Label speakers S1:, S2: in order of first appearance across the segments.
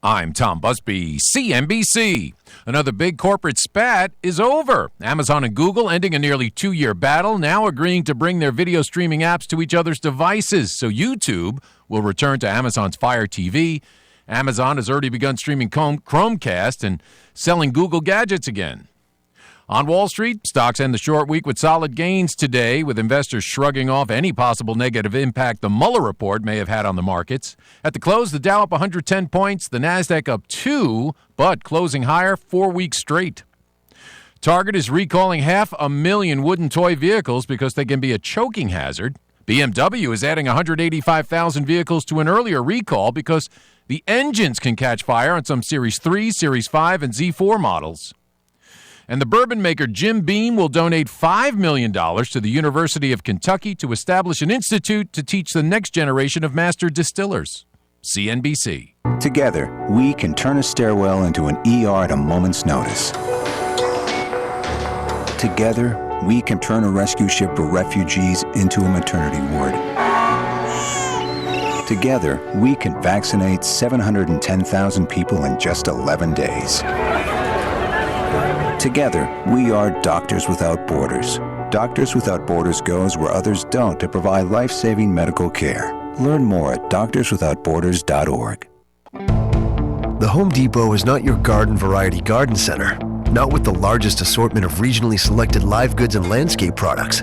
S1: I'm Tom Busby, CNBC. Another big corporate spat is over. Amazon and Google ending a nearly 2-year battle, now agreeing to bring their video streaming apps to each other's devices. So YouTube will return to Amazon's Fire TV. Amazon has already begun streaming Chromecast and selling Google gadgets again. On Wall Street, stocks end the short week with solid gains today, with investors shrugging off any possible negative impact the Mueller report may have had on the markets. At the close, the Dow up 110 points, the Nasdaq up 2, but closing higher 4 weeks straight. Target is recalling 500,000 wooden toy vehicles because they can be a choking hazard. BMW is adding 185,000 vehicles to an earlier recall because the engines can catch fire on some Series 3, Series 5, and Z4 models. And the bourbon maker Jim Beam will donate $5 million to the University of Kentucky to establish an institute to teach the next generation of master distillers. CNBC.
S2: Together, we can turn a stairwell into an ER at a moment's notice. Together, we can turn a rescue ship for refugees into a maternity ward. Together, we can vaccinate 710,000 people in just 11 days. Together, we are Doctors Without Borders. Doctors Without Borders goes where others don't to provide life-saving medical care. Learn more at doctorswithoutborders.org.
S3: The Home Depot is not your garden variety garden center. Not with the largest assortment of regionally selected live goods and landscape products.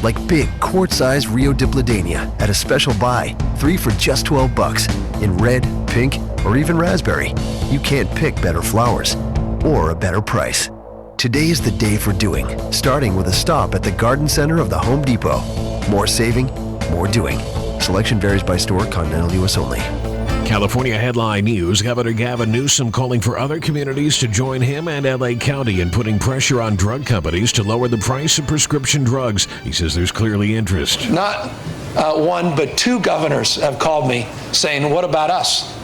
S3: Like big quart-size Rio Dipladenia at a special buy, 3 for just $12 in red, pink, or even raspberry. You can't pick better flowers or a better price. Today is the day for doing, starting with a stop at the Garden Center of the Home Depot. More saving, more doing. Selection varies by store, continental U.S. only.
S4: California headline news. Governor Gavin Newsom calling for other communities to join him and L.A. County in putting pressure on drug companies to lower the price of prescription drugs. He says there's clearly interest.
S5: Not one, but 2 governors have called me saying, what about us?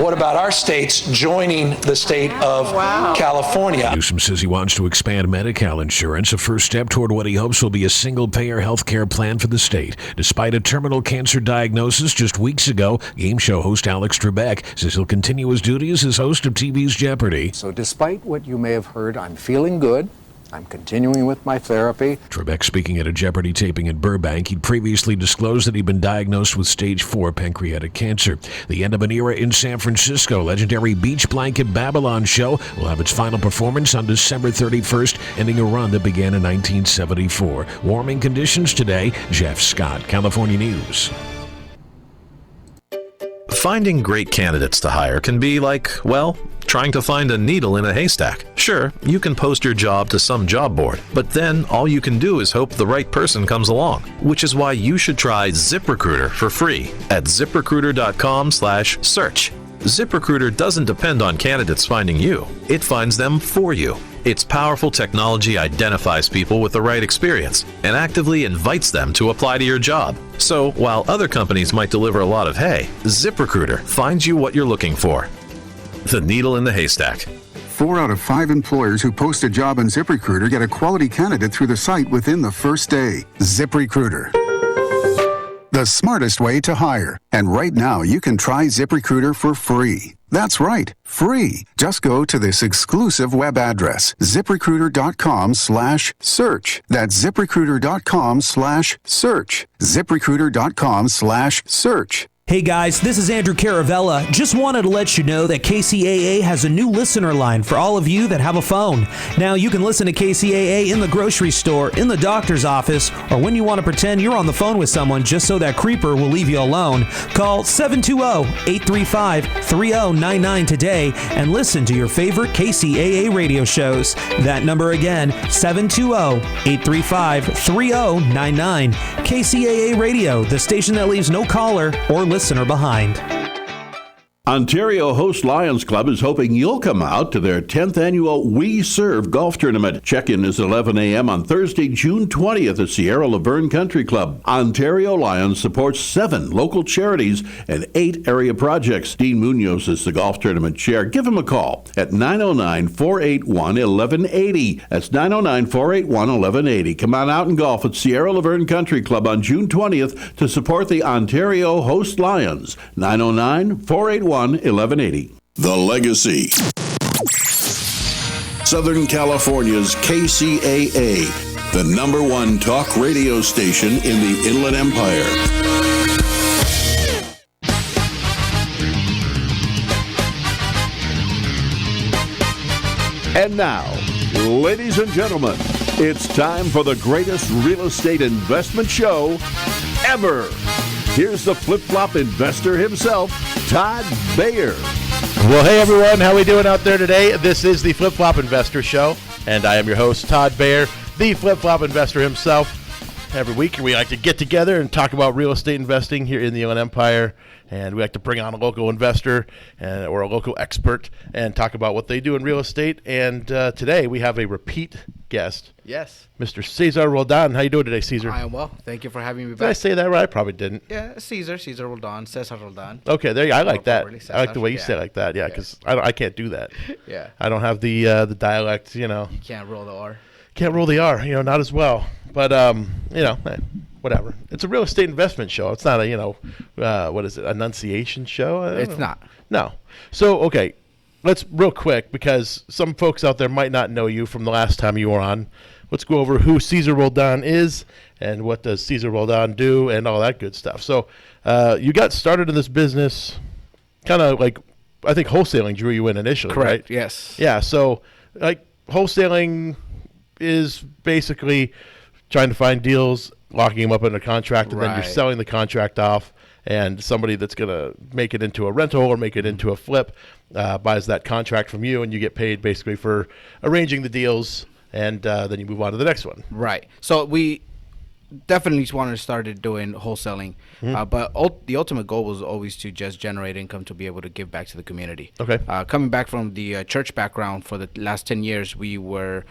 S5: What about our states joining the state of California?
S4: Newsom says he wants to expand Medi-Cal insurance, a first step toward what he hopes will be a single-payer health care plan for the state. Despite a terminal cancer diagnosis just weeks ago, game show host Alex Trebek says he'll continue his duties as host of TV's Jeopardy.
S6: So despite what you may have heard, I'm feeling good. I'm continuing with my therapy.
S4: Trebek speaking at a Jeopardy taping in Burbank. He'd previously disclosed that he'd been diagnosed with stage 4 pancreatic cancer. The end of an era in San Francisco. Legendary Beach Blanket Babylon show will have its final performance on December 31st, ending a run that began in 1974. Warming conditions today. Jeff Scott, California News.
S7: Finding great candidates to hire can be like, well, trying to find a needle in a haystack. Sure, you can post your job to some job board, but then all you can do is hope the right person comes along, which is why you should try ZipRecruiter for free at ZipRecruiter.com/search. ZipRecruiter doesn't depend on candidates finding you. It finds them for you. Its powerful technology identifies people with the right experience and actively invites them to apply to your job. So while other companies might deliver a lot of hay, ZipRecruiter finds you what you're looking for. The needle in the haystack.
S8: 4 out of 5 employers who post a job on ZipRecruiter get a quality candidate through the site within the first day. ZipRecruiter, the smartest way to hire. And right now, you can try ZipRecruiter for free. That's right, free. Just go to this exclusive web address, ZipRecruiter.com/search. That's ZipRecruiter.com/search. ZipRecruiter.com/search.
S9: Hey guys, this is Andrew Caravella. Just wanted to let you know that KCAA has a new listener line for all of you that have a phone. Now you can listen to KCAA in the grocery store, in the doctor's office, or when you want to pretend you're on the phone with someone just so that creeper will leave you alone. Call 720-835-3099 today and listen to your favorite KCAA radio shows. That number again, 720-835-3099. KCAA Radio, the station that leaves no caller or listener behind.
S10: Ontario Host Lions Club is hoping you'll come out to their 10th annual We Serve Golf Tournament. Check-in is 11 a.m. on Thursday, June 20th at Sierra Laverne Country Club. Ontario Lions supports 7 local charities and 8 area projects. Dean Munoz is the golf tournament chair. Give him a call at 909-481-1180. That's 909-481-1180. Come on out and golf at Sierra Laverne Country Club on June 20th to support the Ontario Host Lions. 909-481-1180. 801-1180. The Legacy. Southern California's KCAA, the #1 talk radio station in the Inland Empire. And now, ladies and gentlemen, it's time for the greatest real estate investment show ever. Here's the flip-flop investor himself, Todd Bayer.
S11: Well, hey everyone, how we doing out there today? This is the Flip-Flop Investor Show, and I am your host, Todd Bayer, the Flip-Flop Investor himself. Every week we like to get together and talk about real estate investing here in the Inland Empire, and we like to bring on a local investor or a local expert and talk about what they do in real estate. And today we have a repeat guest.
S12: Yes.
S11: Mr. Cesar Roldan. How you doing today, Cesar?
S12: I am well. Thank you for having me back.
S11: Did I say that right? I probably didn't.
S12: Yeah, Cesar Roldan, Cesar Roldan.
S11: Okay, there you go. I like that.
S12: Really,
S11: I like the way you say it like that. Yeah, because I can't do that.
S12: Yeah.
S11: I don't have the dialect,
S12: You can't roll the R.
S11: Can't roll the R, not as well. But, whatever. It's a real estate investment show. It's not a, what is it, enunciation show?
S12: It's not.
S11: No. So, okay, let's real quick, because some folks out there might not know you from the last time you were on. Let's go over who Cesar Roldan is and what does Cesar Roldan do and all that good stuff. So you got started in this business kind of like, I think wholesaling drew you in initially,
S12: Correct,
S11: right?
S12: yes.
S11: Yeah, so like wholesaling is basically trying to find deals, locking them up in a contract, and then you're selling the contract off, and somebody that's going to make it into a rental or make it into a flip buys that contract from you, and you get paid basically for arranging the deals, and then you move on to the next one.
S12: Right. So we definitely wanted to start doing wholesaling, but the ultimate goal was always to just generate income to be able to give back to the community.
S11: Okay.
S12: Coming back from the church background for the last 10 years, we were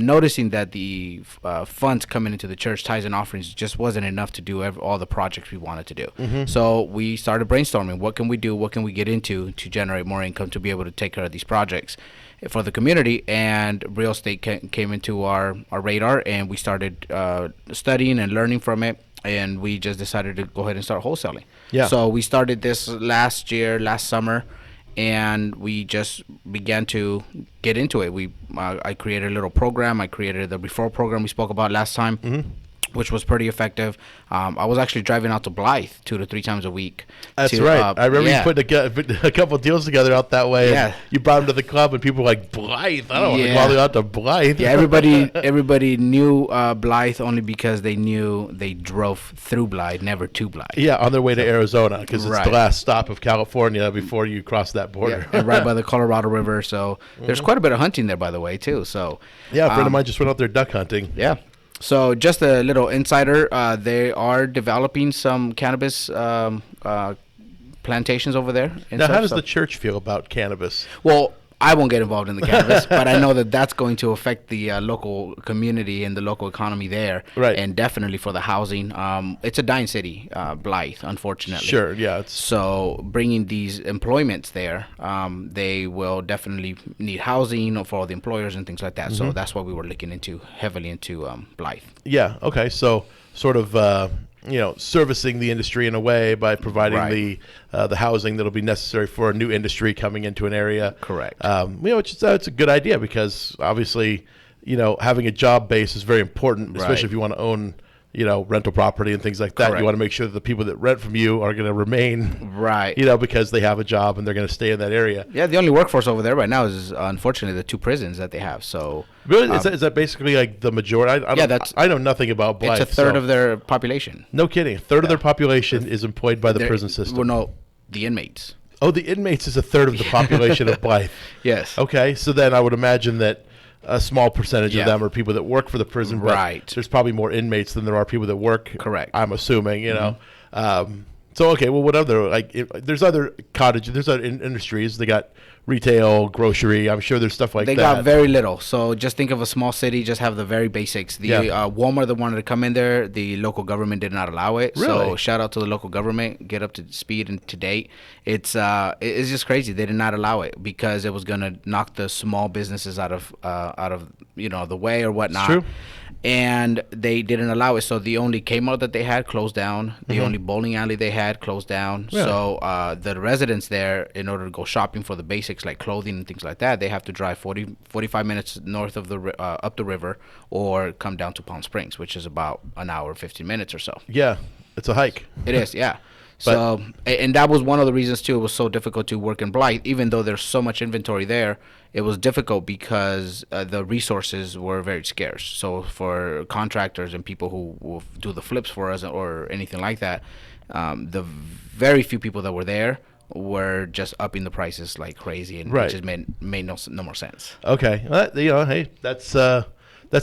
S12: noticing that the funds coming into the church, tithes and offerings, just wasn't enough to do all the projects we wanted to do. So we started brainstorming, what can we do, what can we get into to generate more income to be able to take care of these projects for the community. And real estate came into our radar, and we started studying and learning from it, and we just decided to go ahead and start wholesaling.
S11: Yeah.
S12: So we started this last summer, and we just began to get into it. I created a little program. I created the referral program we spoke about last time, which was pretty effective. I was actually driving out to Blythe 2 to 3 times a week.
S11: That's right. I remember you put a couple of deals together out that way.
S12: Yeah.
S11: You brought them to the club, and people were like, Blythe? I don't want to call you out to Blythe.
S12: Yeah, everybody knew Blythe only because they knew they drove through Blythe, never to Blythe.
S11: Yeah, on their way to Arizona, because it's the last stop of California before you cross that border.
S12: Yeah, and right by the Colorado River. So there's quite a bit of hunting there, by the way, too. So
S11: yeah, a friend of mine just went out there duck hunting.
S12: Yeah. So just a little insider, they are developing some cannabis plantations over there.
S11: Now, how does the church feel about cannabis?
S12: Well, I won't get involved in the cannabis, but I know that that's going to affect the local community and the local economy there.
S11: Right.
S12: And definitely for the housing. It's a dying city, Blythe, unfortunately.
S11: Sure, yeah.
S12: So bringing these employments there, they will definitely need housing for the employers and things like that. So that's what we were looking heavily into Blythe.
S11: Yeah, okay. So sort of servicing the industry in a way by providing the housing that'll be necessary for a new industry coming into an area.
S12: Correct.
S11: It's a good idea, because obviously, having a job base is very important, especially if you want to own, rental property and things like that.
S12: Correct.
S11: You want to make sure that the people that rent from you are going to remain,
S12: right?
S11: Because they have a job and they're going to stay in that area.
S12: Yeah, the only workforce over there right now is unfortunately the 2 prisons that they have. So
S11: really, is that basically like the majority? I know nothing about Blythe.
S12: It's a third of their population.
S11: No kidding. A third of their population is employed by the prison system.
S12: Well, no, the inmates.
S11: Oh, the inmates is a third of the population of Blythe.
S12: Yes.
S11: Okay, so then I would imagine that a small percentage of them are people that work for the prison.
S12: Right.
S11: But there's probably more inmates than there are people that work.
S12: Correct.
S11: I'm assuming, So, okay, well, what other, there's other cottages, there's other industries. They got retail, grocery. I'm sure there's stuff like that.
S12: They got very little. So just think of a small city, just have the very basics. The Walmart that wanted to come in there, the local government did not allow it.
S11: Really?
S12: So shout out to the local government, get up to speed and to date. It's just crazy. They did not allow it because it was going to knock the small businesses out of the way or whatnot.
S11: It's true.
S12: and they didn't allow it. So the only Kmart that they had closed down. The only bowling alley they had closed down.
S11: Really?
S12: So the residents there, in order to go shopping for the basics like clothing and things like that, they have to drive 45 minutes north of the up the river, or come down to Palm Springs, which is about an hour, 15 minutes or so.
S11: Yeah, it's a hike.
S12: It is, yeah. So, and that was one of the reasons too. It was so difficult to work in Blythe, even though there's so much inventory there. It was difficult because the resources were very scarce. So for contractors and people who will do the flips for us or anything like that, the very few people that were there were just upping the prices like crazy, and it just made no more sense.
S11: Okay, hey, that's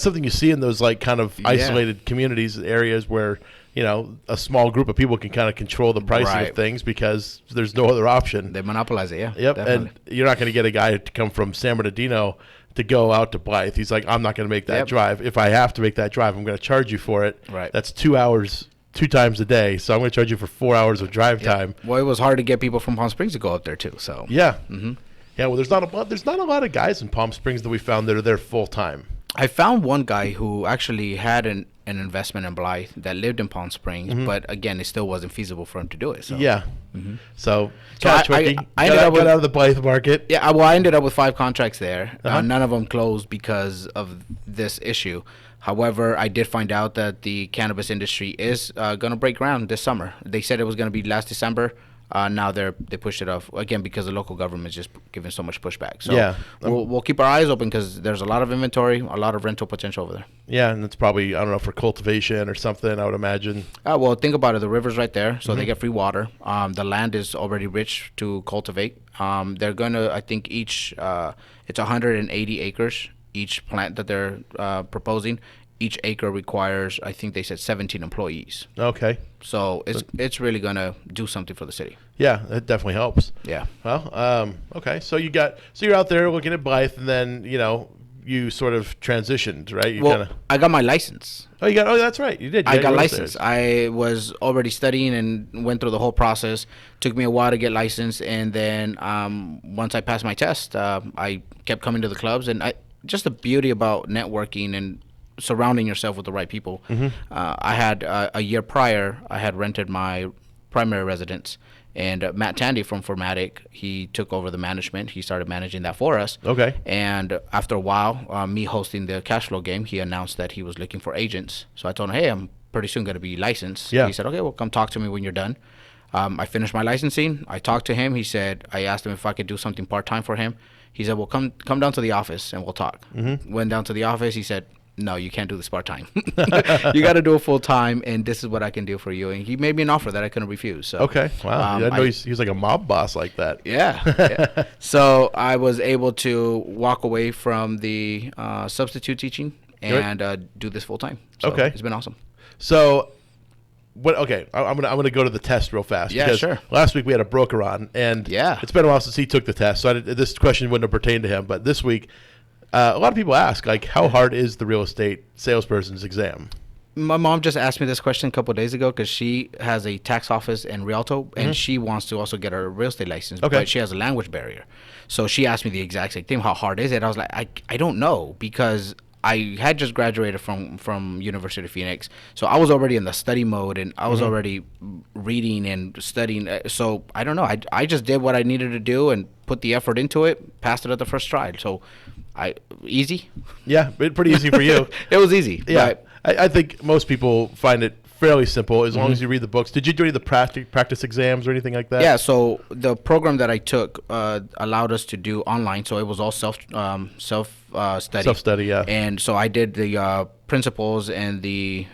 S11: something you see in those like kind of isolated communities, areas where a small group of people can kind of control the pricing of things because there's no other option.
S12: They monopolize it, yeah.
S11: Yep,
S12: definitely.
S11: And you're not going to get a guy to come from San Bernardino to go out to Blythe. He's like, I'm not going to make that drive. If I have to make that drive, I'm going to charge you for it.
S12: Right.
S11: That's 2 hours, 2 times a day. So I'm going to charge you for 4 hours of drive time.
S12: Well, it was hard to get people from Palm Springs to go up there too. So
S11: yeah, yeah. Well, there's not a lot of guys in Palm Springs that we found that are there full time.
S12: I found one guy who actually had an investment in Blythe that lived in Palm Springs, but again, it still wasn't feasible for him to do it. So.
S11: Yeah. So
S12: I
S11: ended up out of the Blythe market.
S12: Yeah, well, I ended up with 5 contracts there. None of them closed because of this issue. However, I did find out that the cannabis industry is going to break ground this summer. They said it was going to be last December. Now they pushed it off again because the local government is just giving so much pushback. So we'll keep our eyes open because there's a lot of inventory, a lot of rental potential over there.
S11: Yeah, and it's probably, I don't know, for cultivation or something, I would imagine.
S12: Well, think about it. The river's right there, so they get free water. The land is already rich to cultivate. They're going to, I think, it's 180 acres, each plant that they're proposing. Each acre requires, I think they said, 17 employees.
S11: Okay.
S12: So it's really going to do something for the city.
S11: Yeah, it definitely helps.
S12: Yeah.
S11: Well, okay. So you're out there looking at Blythe, and then, you sort of transitioned, right?
S12: I got my license.
S11: Oh, that's right. You did.
S12: I got licensed. I was already studying and went through the whole process. Took me a while to get licensed, and then once I passed my test, I kept coming to the clubs, and just the beauty about networking and surrounding yourself with the right people. I had a year prior, I had rented my primary residence, and Matt Tandy from Formatic, he took over the management. He started managing that for us.
S11: Okay.
S12: And after a while, me hosting the cash flow game, he announced that he was looking for agents. So I told him, hey, I'm pretty soon going to be licensed.
S11: Yeah.
S12: He said, okay, well, come talk to me when you're done. I finished my licensing. I talked to him. I asked him if I could do something part-time for him. He said, well, come down to the office and we'll talk. Went down to the office. He said, no, you can't do this part-time. You got to do it full-time, and this is what I can do for you. And he made me an offer that I couldn't refuse. So,
S11: okay, wow. I didn't know he was like a mob boss like that.
S12: Yeah. So I was able to walk away from the substitute teaching and do this full-time. So
S11: okay.
S12: It's been awesome.
S11: So, I'm gonna go to the test real fast.
S12: Yeah,
S11: because
S12: sure.
S11: Last week we had a broker on, and it's been a while since he took the test, so this question wouldn't have pertained to him. But this week, a lot of people ask, like, how hard is the real estate salesperson's exam?
S12: My mom just asked me this question a couple of days ago because she has a tax office in Rialto, and she wants to also get her real estate license, but she has a language barrier. So she asked me the exact same thing, how hard is it? I was like, I don't know, because I had just graduated from University of Phoenix, so I was already in the study mode, and I was already reading and studying. So I don't know. I just did what I needed to do and put the effort into it, passed it at the first try. So easy.
S11: Yeah, pretty easy for you.
S12: It was easy.
S11: Yeah, I think most people find it fairly simple as long as you read the books. Did you do any of the practice exams or anything like that?
S12: Yeah, so the program that I took allowed us to do online, so it was all self study.
S11: Self-study, yeah.
S12: And so I did the principles and the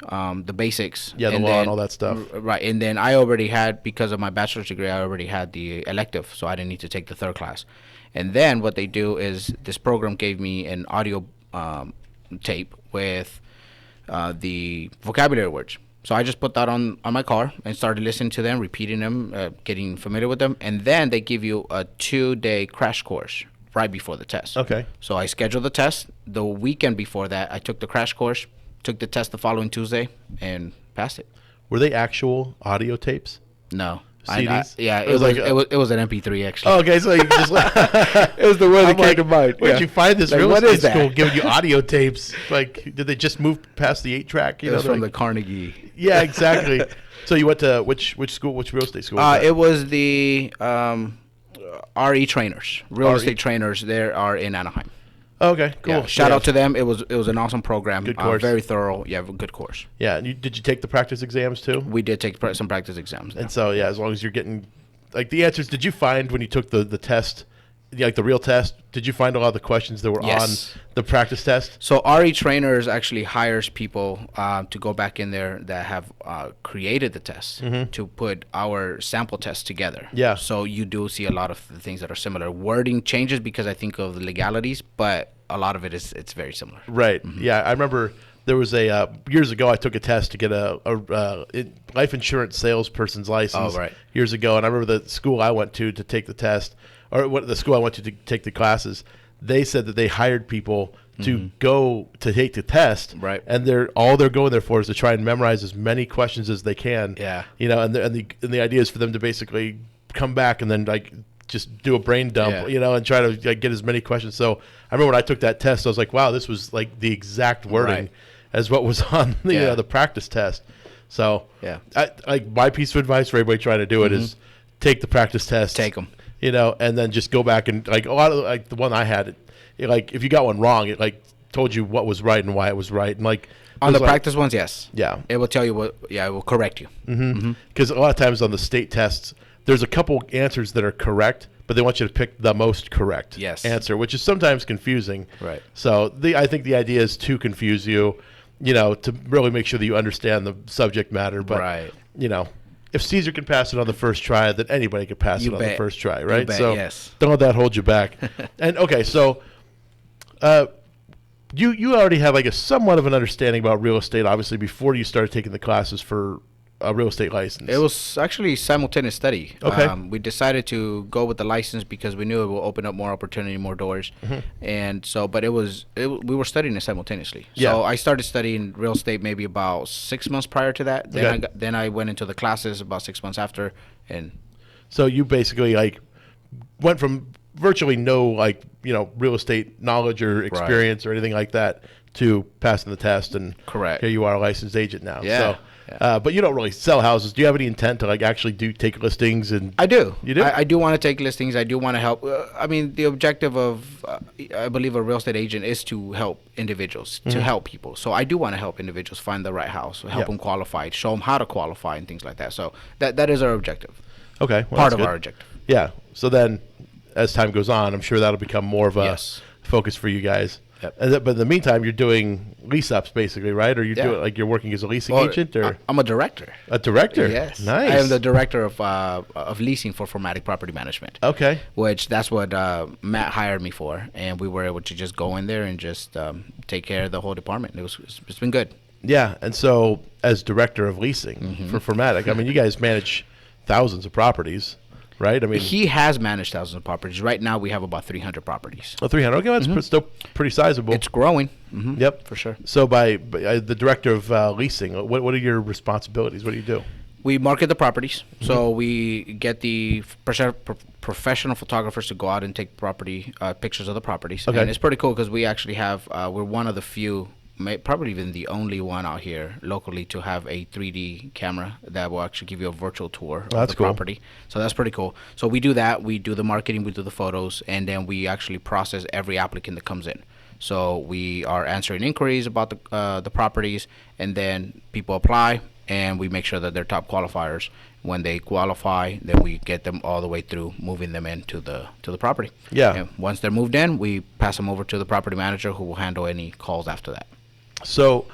S12: basics.
S11: Yeah, the law and all that stuff.
S12: Right, and then I already had, because of my bachelor's degree, I already had the elective, so I didn't need to take the third class. And then what they do is this program gave me an audio tape with the vocabulary words. So I just put that on my car and started listening to them, repeating them, getting familiar with them. And then they give you a 2-day crash course right before the test.
S11: Okay.
S12: So I scheduled the test. The weekend before that, I took the crash course, took the test the following Tuesday, and passed it.
S11: Were they actual audio tapes?
S12: No.
S11: CDs?
S12: Yeah,
S11: it
S12: was an MP3 actually.
S11: Oh, okay, so you just
S12: it was the one that came to mind.
S11: Where'd you find this real
S12: what
S11: estate
S12: is that?
S11: school giving you audio tapes? Like, did they just move past the 8-track?
S12: It was from the Carnegie.
S11: Yeah, exactly. So you went to which school? Which real estate school? Was
S12: it was the RE trainers, real estate trainers. There are in Anaheim.
S11: Okay, cool.
S12: Yeah, shout out to them. It was an awesome program.
S11: Good course.
S12: Very thorough. Yeah, good course.
S11: Yeah, and did you take the practice exams too?
S12: We did take some practice exams.
S11: And so, yeah, as long as you're getting, like, the answers, did you find when you took the test, like the real test, did you find a lot of the questions that were on the practice test?
S12: So RE Trainers actually hires people to go back in there that have created the test to put our sample test together.
S11: Yeah.
S12: So you do see a lot of the things that are similar. Wording changes because I think of the legalities, but a lot of it's very similar.
S11: Right. Yeah, I remember there was a years ago I took a test to get a life insurance salesperson's license.
S12: Oh, right.
S11: Years ago, and I remember the school I went to take the test, or the school I went to take the classes. They said that they hired people to go to take the test,
S12: right?
S11: And all they're going there for is to try and memorize as many questions as they can.
S12: Yeah.
S11: You know, and the idea is for them to basically come back and then like just do a brain dump, you know, and try to like, get as many questions. So I remember when I took that test, I was like, wow, this was like the exact wording as what was on the practice test. So my piece of advice for everybody trying to do it is take the practice test.
S12: Take them.
S11: You know, and then just go back and like a lot of like the one I had, like if you got one wrong, it like told you what was right and why it was right, and like
S12: on the practice ones, yes,
S11: it
S12: will tell you what, it will correct you.
S11: Because a lot of times on the state tests, there's a couple answers that are correct, but they want you to pick the most correct answer, which is sometimes confusing.
S12: Right.
S11: So I think the idea is to confuse you, you know, to really make sure that you understand the subject matter. But you know, if Caesar can pass it on the first try, then anybody can pass it on the first try, right?
S12: You bet,
S11: so
S12: yes.
S11: Don't let that hold you back. And okay, so you already have like a somewhat of an understanding about real estate, obviously, before you started taking the classes for a real estate license.
S12: It was actually simultaneous study.
S11: Okay.
S12: We decided to go with the license because we knew it will open up more opportunity, more doors. And so, but we were studying it simultaneously. So I started studying real estate maybe about 6 months prior to that. Then I went into the classes about 6 months after. And
S11: so you basically like went from virtually no like, you know, real estate knowledge or experience or anything like that to passing the test, and
S12: correct.
S11: Here you are, a licensed agent now.
S12: Yeah.
S11: So, but you don't really sell houses. Do you have any intent to like actually take listings? And
S12: I do.
S11: You do?
S12: I do want to take listings. I do want to help. I mean, the objective of I believe a real estate agent is to help individuals, to help people. So I do want to help individuals find the right house, help them qualify, show them how to qualify and things like that. So that is our objective.
S11: Okay, well,
S12: part of our objective.
S11: Yeah. So then, as time goes on, I'm sure that'll become more of a focus for you guys.
S12: Yep.
S11: But in the meantime, you're doing lease ups basically, right? Or you're working as a leasing agent, or
S12: I'm a director.
S11: A director.
S12: Yes.
S11: Nice.
S12: I am the director of leasing for Formatic Property Management.
S11: Okay.
S12: That's what Matt hired me for, and we were able to just go in there and just take care of the whole department. It's been good.
S11: Yeah, and so as director of leasing for Formatic, I mean, you guys manage thousands of properties. Right, I mean,
S12: he has managed thousands of properties. Right now, we have about 300 properties.
S11: Oh, 300. Okay, that's still pretty sizable.
S12: It's growing.
S11: Yep,
S12: for sure.
S11: So, by the director of leasing, what are your responsibilities? What do you do?
S12: We market the properties. So we get the professional photographers to go out and take property pictures of the properties.
S11: Okay.
S12: And it's pretty cool because we actually have we're one of the few, probably even the only one out here locally to have a 3D camera that will actually give you a virtual tour of the property. So that's pretty cool. So we do that. We do the marketing, we do the photos, and then we actually process every applicant that comes in. So we are answering inquiries about the properties, and then people apply, and we make sure that they're top qualifiers. When they qualify, then we get them all the way through moving them into the property.
S11: Yeah.
S12: And once they're moved in, we pass them over to the property manager, who will handle any calls after that.
S11: So,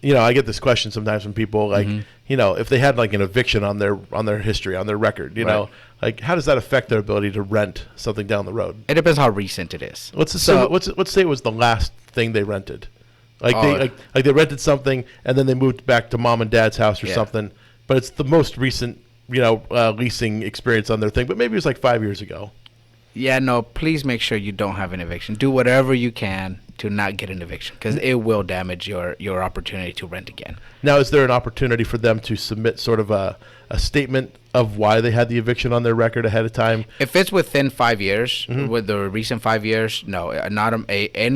S11: you know, I get this question sometimes from people like, you know, if they had like an eviction on their history, on their record, you know, like how does that affect their ability to rent something down the road?
S12: It depends how recent it is.
S11: Let's say it was the last thing they rented. Like they rented something and then they moved back to mom and dad's house or something, but it's the most recent, you know, leasing experience on their thing, but maybe it was like 5 years ago.
S12: Yeah, no, please make sure you don't have an eviction. Do whatever you can to not get an eviction, because it will damage your opportunity to rent again.
S11: Now, is there an opportunity for them to submit sort of a statement of why they had the eviction on their record ahead of time?
S12: If it's within 5 years, with the recent 5 years, no, not an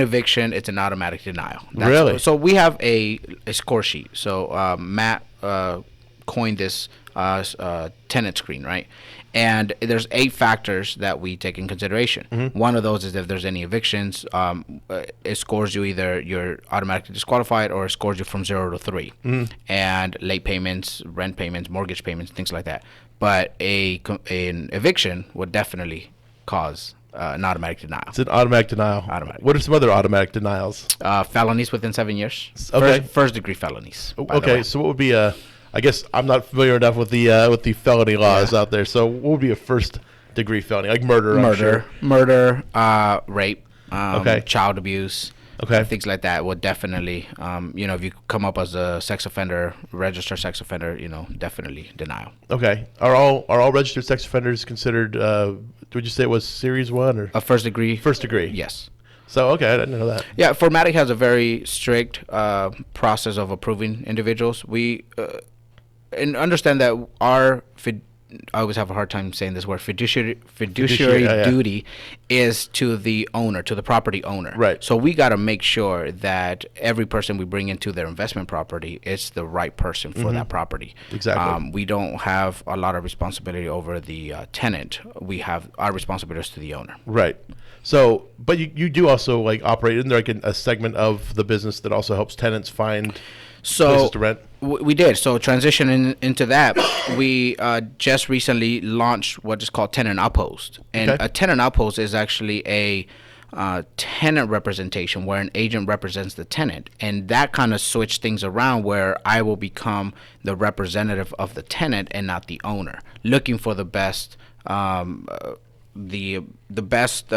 S12: eviction. It's an automatic denial.
S11: Really?
S12: So we have a score sheet. So Matt coined this tenant screen, right? And there's 8 factors that we take in consideration. One of those is if there's any evictions, it scores you either you're automatically disqualified or it scores you from 0 to 3. And late payments, rent payments, mortgage payments, things like that. But an eviction would definitely cause an automatic denial.
S11: It's an automatic denial.
S12: Automatic.
S11: What are some other automatic denials?
S12: Felonies within 7 years.
S11: Okay.
S12: First degree felonies.
S11: Okay, so what would be I guess I'm not familiar enough with the felony laws out there. So what would be a first degree felony, like murder?
S12: Murder, rape,
S11: okay,
S12: child abuse,
S11: okay,
S12: things like that would definitely, if you come up as a sex offender, registered sex offender, definitely denial.
S11: Okay, are all registered sex offenders considered? Would you say it was series 1 or
S12: a first degree?
S11: First degree,
S12: yes.
S11: So, okay, I didn't know that.
S12: Yeah, Formatic has a very strict process of approving individuals. We and understand that our I always have a hard time saying this word, fiduciary duty is to the owner, to the property owner.
S11: Right.
S12: So we got to make sure that every person we bring into their investment property is the right person for that property.
S11: Exactly.
S12: We don't have a lot of responsibility over the tenant. We have our responsibilities to the owner.
S11: Right. So, but you do also like operate, isn't there like a segment of the business that also helps tenants find places to rent?
S12: We did. So transitioning into that, we just recently launched what is called tenant outpost. And a tenant outpost is actually a tenant representation where an agent represents the tenant. And that kind of switched things around where I will become the representative of the tenant and not the owner, looking for the best the best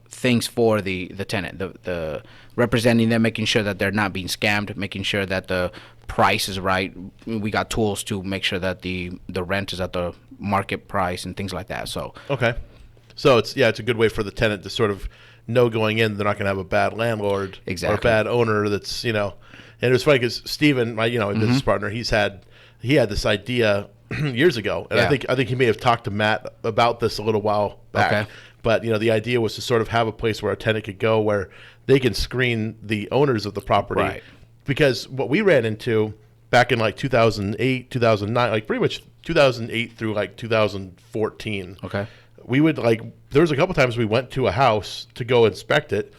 S12: things for the tenant, the representing them, making sure that they're not being scammed, making sure that the price is right. We got tools to make sure that the rent is at the market price and things like that. So
S11: okay, so it's a good way for the tenant to sort of know going in they're not going to have a bad landlord or a bad owner. That's And it was funny because Steven, my business partner, he had this idea years ago, and I think he may have talked to Matt about this a little while back.
S12: Okay.
S11: But the idea was to sort of have a place where a tenant could go where they can screen the owners of the property.
S12: Right. Because
S11: what we ran into back in like 2008, 2009, like pretty much 2008 through like 2014.
S12: Okay.
S11: We would there was a couple times we went to a house to go inspect it,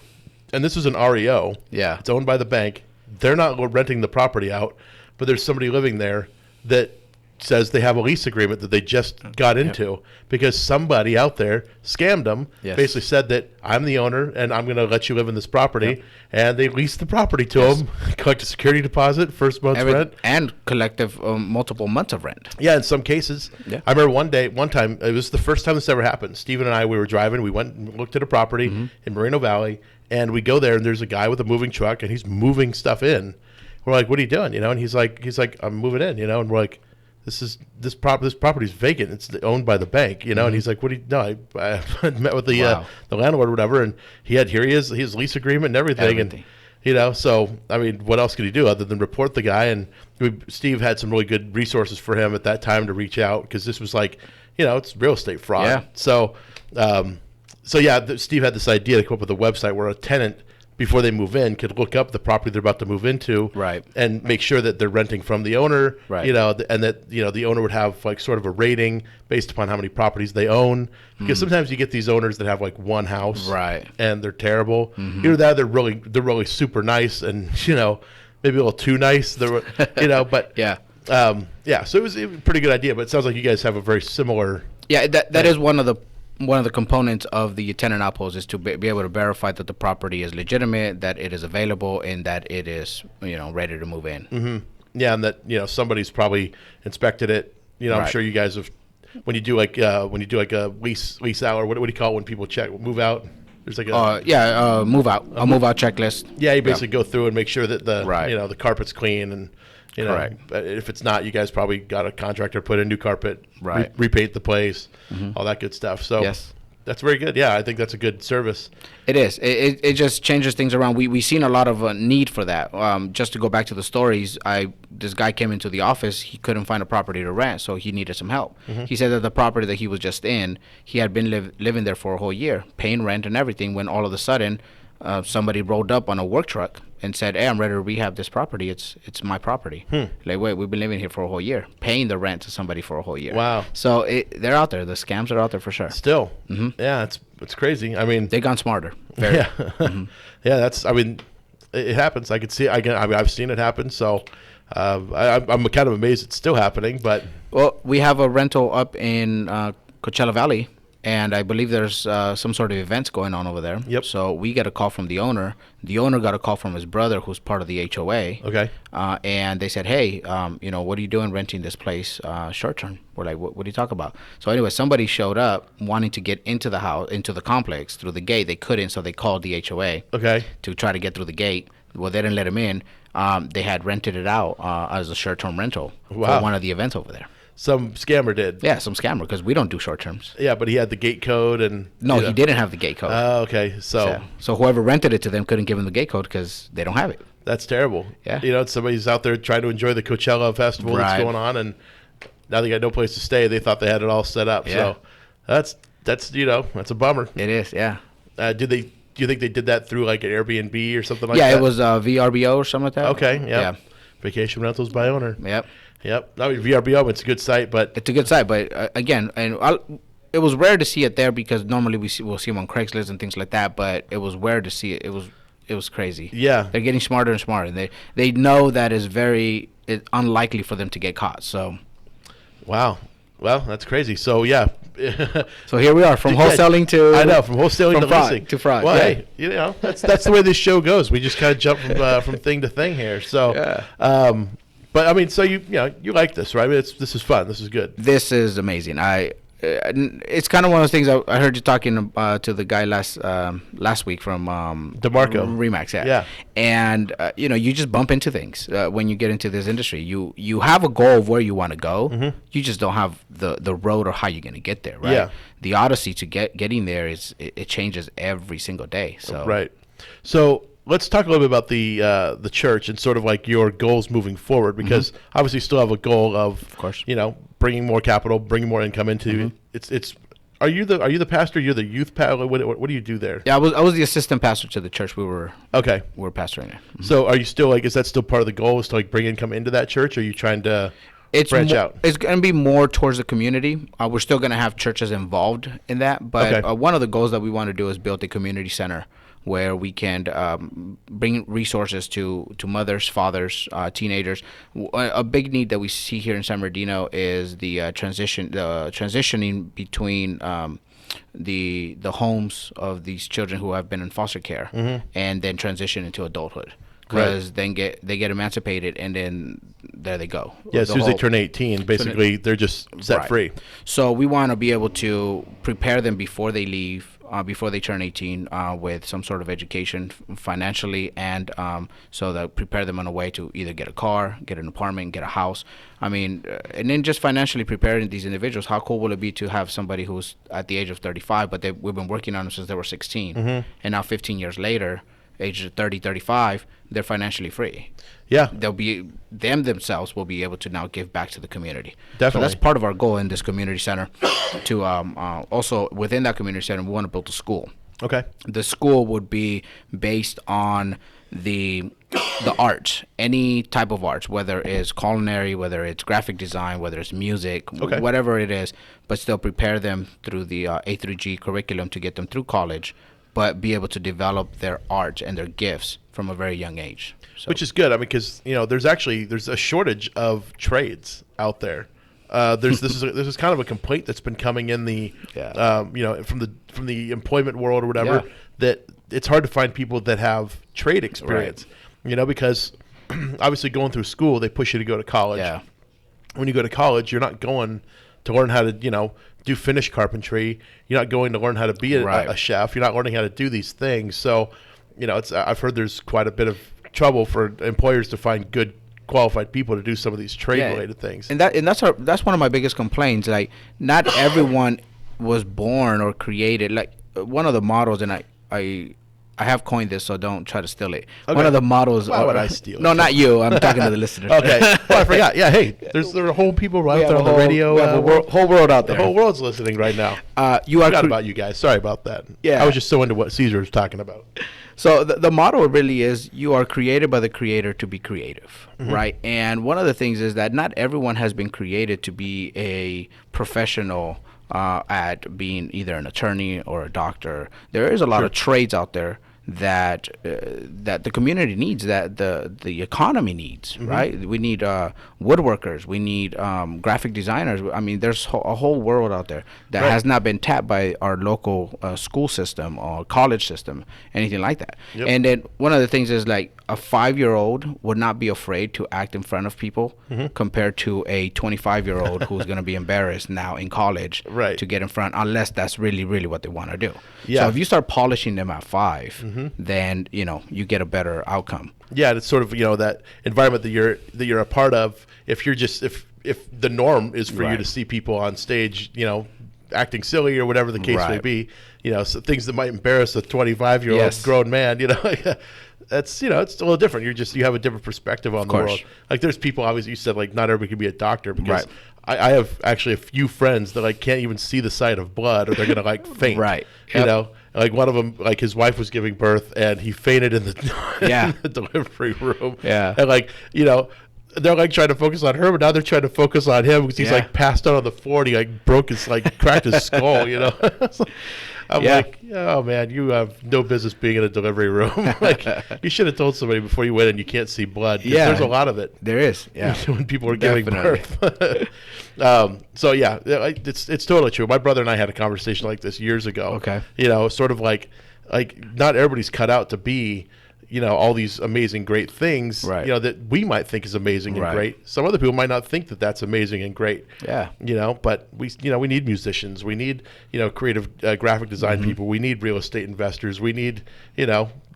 S11: and this is an REO.
S12: Yeah.
S11: It's owned by the bank. They're not renting the property out, but there's somebody living there that says they have a lease agreement that they just got into because somebody out there scammed them, basically said that I'm the owner and I'm going to let you live in this property, and they leased the property to them, collect a security deposit, first month's rent.
S12: And collective multiple months of rent.
S11: Yeah, in some cases. Yeah. I remember one time, it was the first time this ever happened. Steven and I, we were driving, we went and looked at a property in Moreno Valley, and we go there and there's a guy with a moving truck and he's moving stuff in. We're like, what are you doing? And he's like, I'm moving in, and we're like, this property's vacant. It's owned by the bank, And he's like, "What do you know?" I met with the landlord or whatever, and he is his lease agreement and everything. And so I mean, what else could he do other than report the guy? And Steve had some really good resources for him at that time to reach out because this was like, it's real estate fraud.
S12: Yeah.
S11: So, Steve had this idea to come up with a website where a tenant, before they move in, could look up the property they're about to move into,
S12: right,
S11: and make sure that they're renting from the owner,
S12: right,
S11: and that the owner would have like sort of a rating based upon how many properties they own. Because sometimes you get these owners that have like one house,
S12: right,
S11: and they're terrible. Either that, they're really super nice, and maybe a little too nice. They're but
S12: yeah.
S11: So it was a pretty good idea. But it sounds like you guys have a very similar.
S12: Yeah, that is one of the components of the tenant outpost is to be able to verify that the property is legitimate, that it is available, and that it is ready to move in.
S11: Yeah, and that somebody's probably inspected it.
S12: Right.
S11: I'm sure you guys have when you do like a lease out, or what do you call it when people move out? There's like a
S12: move out checklist.
S11: Yeah, you basically go through and make sure that the
S12: right,
S11: the carpet's clean and.
S12: Correct.
S11: But if it's not, you guys probably got a contractor put in new carpet,
S12: right,
S11: repaint the place, all that good stuff. So
S12: yes.
S11: That's very good. Yeah, I think that's a good service.
S12: It is. It just changes things around. We've seen a lot of need for that. Just to go back to the stories, this guy came into the office. He couldn't find a property to rent, so he needed some help. He said that the property that he was just in, he had been living there for a whole year, paying rent and everything, when all of a sudden somebody rolled up on a work truck and said, "Hey, I'm ready to rehab this property. It's my property." Like, wait, we've been living here for a whole year, paying the rent to somebody for a whole year.
S11: Wow.
S12: So they're out there. The scams are out there for sure.
S11: Still. Yeah, it's crazy. I mean,
S12: they've gone smarter. Very.
S11: Yeah. Yeah, that's, I mean, it happens. I could see, I've seen it happen. So I'm kind of amazed it's still happening, but.
S12: Well, we have a rental up in Coachella Valley, and I believe there's some sort of events going on over there.
S11: Yep.
S12: So we get a call from the owner. The owner got a call from his brother, who's part of the HOA.
S11: Okay.
S12: And they said, "Hey, what are you doing renting this place short term?" We're like, "What do you talk about?" So anyway, somebody showed up wanting to get into the house, into the complex through the gate. They couldn't, so they called the HOA.
S11: Okay.
S12: To try to get through the gate. Well, they didn't let him in. They had rented it out as a short term rental for one of the events over there.
S11: Some scammer did.
S12: Yeah, some scammer, because we don't do short terms.
S11: Yeah, but he had the gate code and.
S12: No, he didn't have the gate code.
S11: Oh, okay. So
S12: whoever rented it to them couldn't give him the gate code because they don't have it.
S11: That's terrible.
S12: Yeah.
S11: Somebody's out there trying to enjoy the Coachella festival that's going on, and now they got no place to stay. They thought they had it all set up.
S12: Yeah.
S11: So that's a bummer.
S12: It is, yeah.
S11: Do you think they did that through like an Airbnb or something like that?
S12: Yeah, it was VRBO or something like that.
S11: Okay. Yeah. Vacation rentals by owner.
S12: Yep.
S11: No, VRBO, it's a good site, but
S12: it's a good site, but again, it was rare to see it there because normally we'll see them on Craigslist and things like that. But it was rare to see it. It was crazy.
S11: Yeah,
S12: they're getting smarter and smarter. They know that it's unlikely for them to get caught. So,
S11: wow, well, that's crazy. So yeah.
S12: So here we are from wholesaling to
S11: from wholesaling to leasing
S12: to fraud.
S11: Well, hey, that's the way this show goes. We just kind of jump from thing to thing here. So,
S12: yeah.
S11: But I mean, so you like this, right? I mean, this is fun. This is good.
S12: This is amazing. It's kind of one of those things. I heard you talking to the guy last week from
S11: DeMarco
S12: Remax,
S11: yeah.
S12: And you just bump into things when you get into this industry. You have a goal of where you want to go.
S11: Mm-hmm.
S12: You just don't have the road or how you're going to get there, right?
S11: Yeah.
S12: The odyssey to getting there it changes every single day. So
S11: right. So let's talk a little bit about the church and sort of like your goals moving forward, because obviously you still have a goal of
S12: course,
S11: bringing more capital, bringing more income into it's. Are you the pastor? You're the youth pastor. What do you do there?
S12: Yeah, I was the assistant pastor to the church we were pastoring it.
S11: So are you still is that still part of the goal, is to bring income into that church, or are you trying to branch out?
S12: It's going to be more towards the community. We're still going to have churches involved in that, but one of the goals that we want to do is build a community center where we can bring resources to mothers, fathers, teenagers. A big need that we see here in San Bernardino is the transitioning between the homes of these children who have been in foster care and then transition into adulthood. Because then they get emancipated, and then there they go.
S11: Yeah, as soon as they turn 18, basically they're just set free.
S12: So we want to be able to prepare them before they leave, before they turn 18, with some sort of education financially, and so that prepare them in a way to either get a car, get an apartment, get a house. I mean, and then just financially preparing these individuals. How cool will it be to have somebody who's at the age of 35, but we've been working on them since they were 16, and now 15 years later, age 30, 35, they're financially free.
S11: Yeah.
S12: Themselves will be able to now give back to the community.
S11: Definitely.
S12: So that's part of our goal in this community center. To also within that community center, we want to build a school.
S11: Okay.
S12: The school would be based on the arts, any type of arts, whether it's culinary, whether it's graphic design, whether it's music, whatever it is, but still prepare them through the A through G curriculum to get them through college, but be able to develop their art and their gifts from a very young age. So.
S11: Which is good. I mean, because there's a shortage of trades out there. This is kind of a complaint that's been coming in the from the employment world or whatever, that it's hard to find people that have trade experience. Right. Because obviously going through school, they push you to go to college.
S12: Yeah. When
S11: you go to college, you're not going to learn how to do finish carpentry. You're not going to learn how to be a chef. You're not learning how to do these things. So, I've heard there's quite a bit of trouble for employers to find good qualified people to do some of these trade related things.
S12: And that's one of my biggest complaints. Like, not everyone was born or created, like one of the models, and I have coined this, so don't try to steal it.
S11: Okay.
S12: One of the models.
S11: Why would I steal it?
S12: No, not you. I'm talking to the listeners.
S11: Okay. Well, I forgot. Yeah. Hey, there are whole people right there on the radio.
S12: We have a whole world out there.
S11: The whole world's listening right now.
S12: You are
S11: forgot about you guys. Sorry about that.
S12: Yeah.
S11: I was just so into what Caesar was talking about.
S12: So the model really is you are created by the creator to be creative, right? And one of the things is that not everyone has been created to be a professional at being either an attorney or a doctor. There is a lot of trades out there that that the community needs, that the economy needs, right? We need woodworkers, we need graphic designers. I mean, there's a whole world out there that has not been tapped by our local school system or college system, anything like that. And then one of the things is like a 5-year-old would not be afraid to act in front of people compared to a 25-year-old who's going to be embarrassed now in college to get in front, unless that's really, really what they want to do. So if you start polishing them at 5, then you get a better outcome.
S11: Yeah, it's sort of that environment that you're a part of. If you're just if the norm is for you to see people on stage, acting silly or whatever the case may be, so things that might embarrass a 25-year-old grown man, that's it's a little different. You have a different perspective on the world. Like there's people, obviously you said like not everybody can be a doctor, because I have actually a few friends that like can't even see the sight of blood or they're gonna like faint. Like one of them, like his wife was giving birth and he fainted in the in the delivery room. And like they're like trying to focus on her, but now they're trying to focus on him because he's like passed out on the floor and he like cracked his skull. I'm like, oh man, you have no business being in a delivery room. Like you should have told somebody before you went in you can't see blood. There's a lot of it.
S12: There is.
S11: When people are giving birth. So yeah, it's totally true. My brother and I had a conversation like this years ago.
S12: Okay.
S11: Sort of like not everybody's cut out to be all these amazing, great things, that we might think is amazing and great. Some other people might not think that that's amazing and great. But we need musicians. We need, creative graphic design people. We need real estate investors. We need,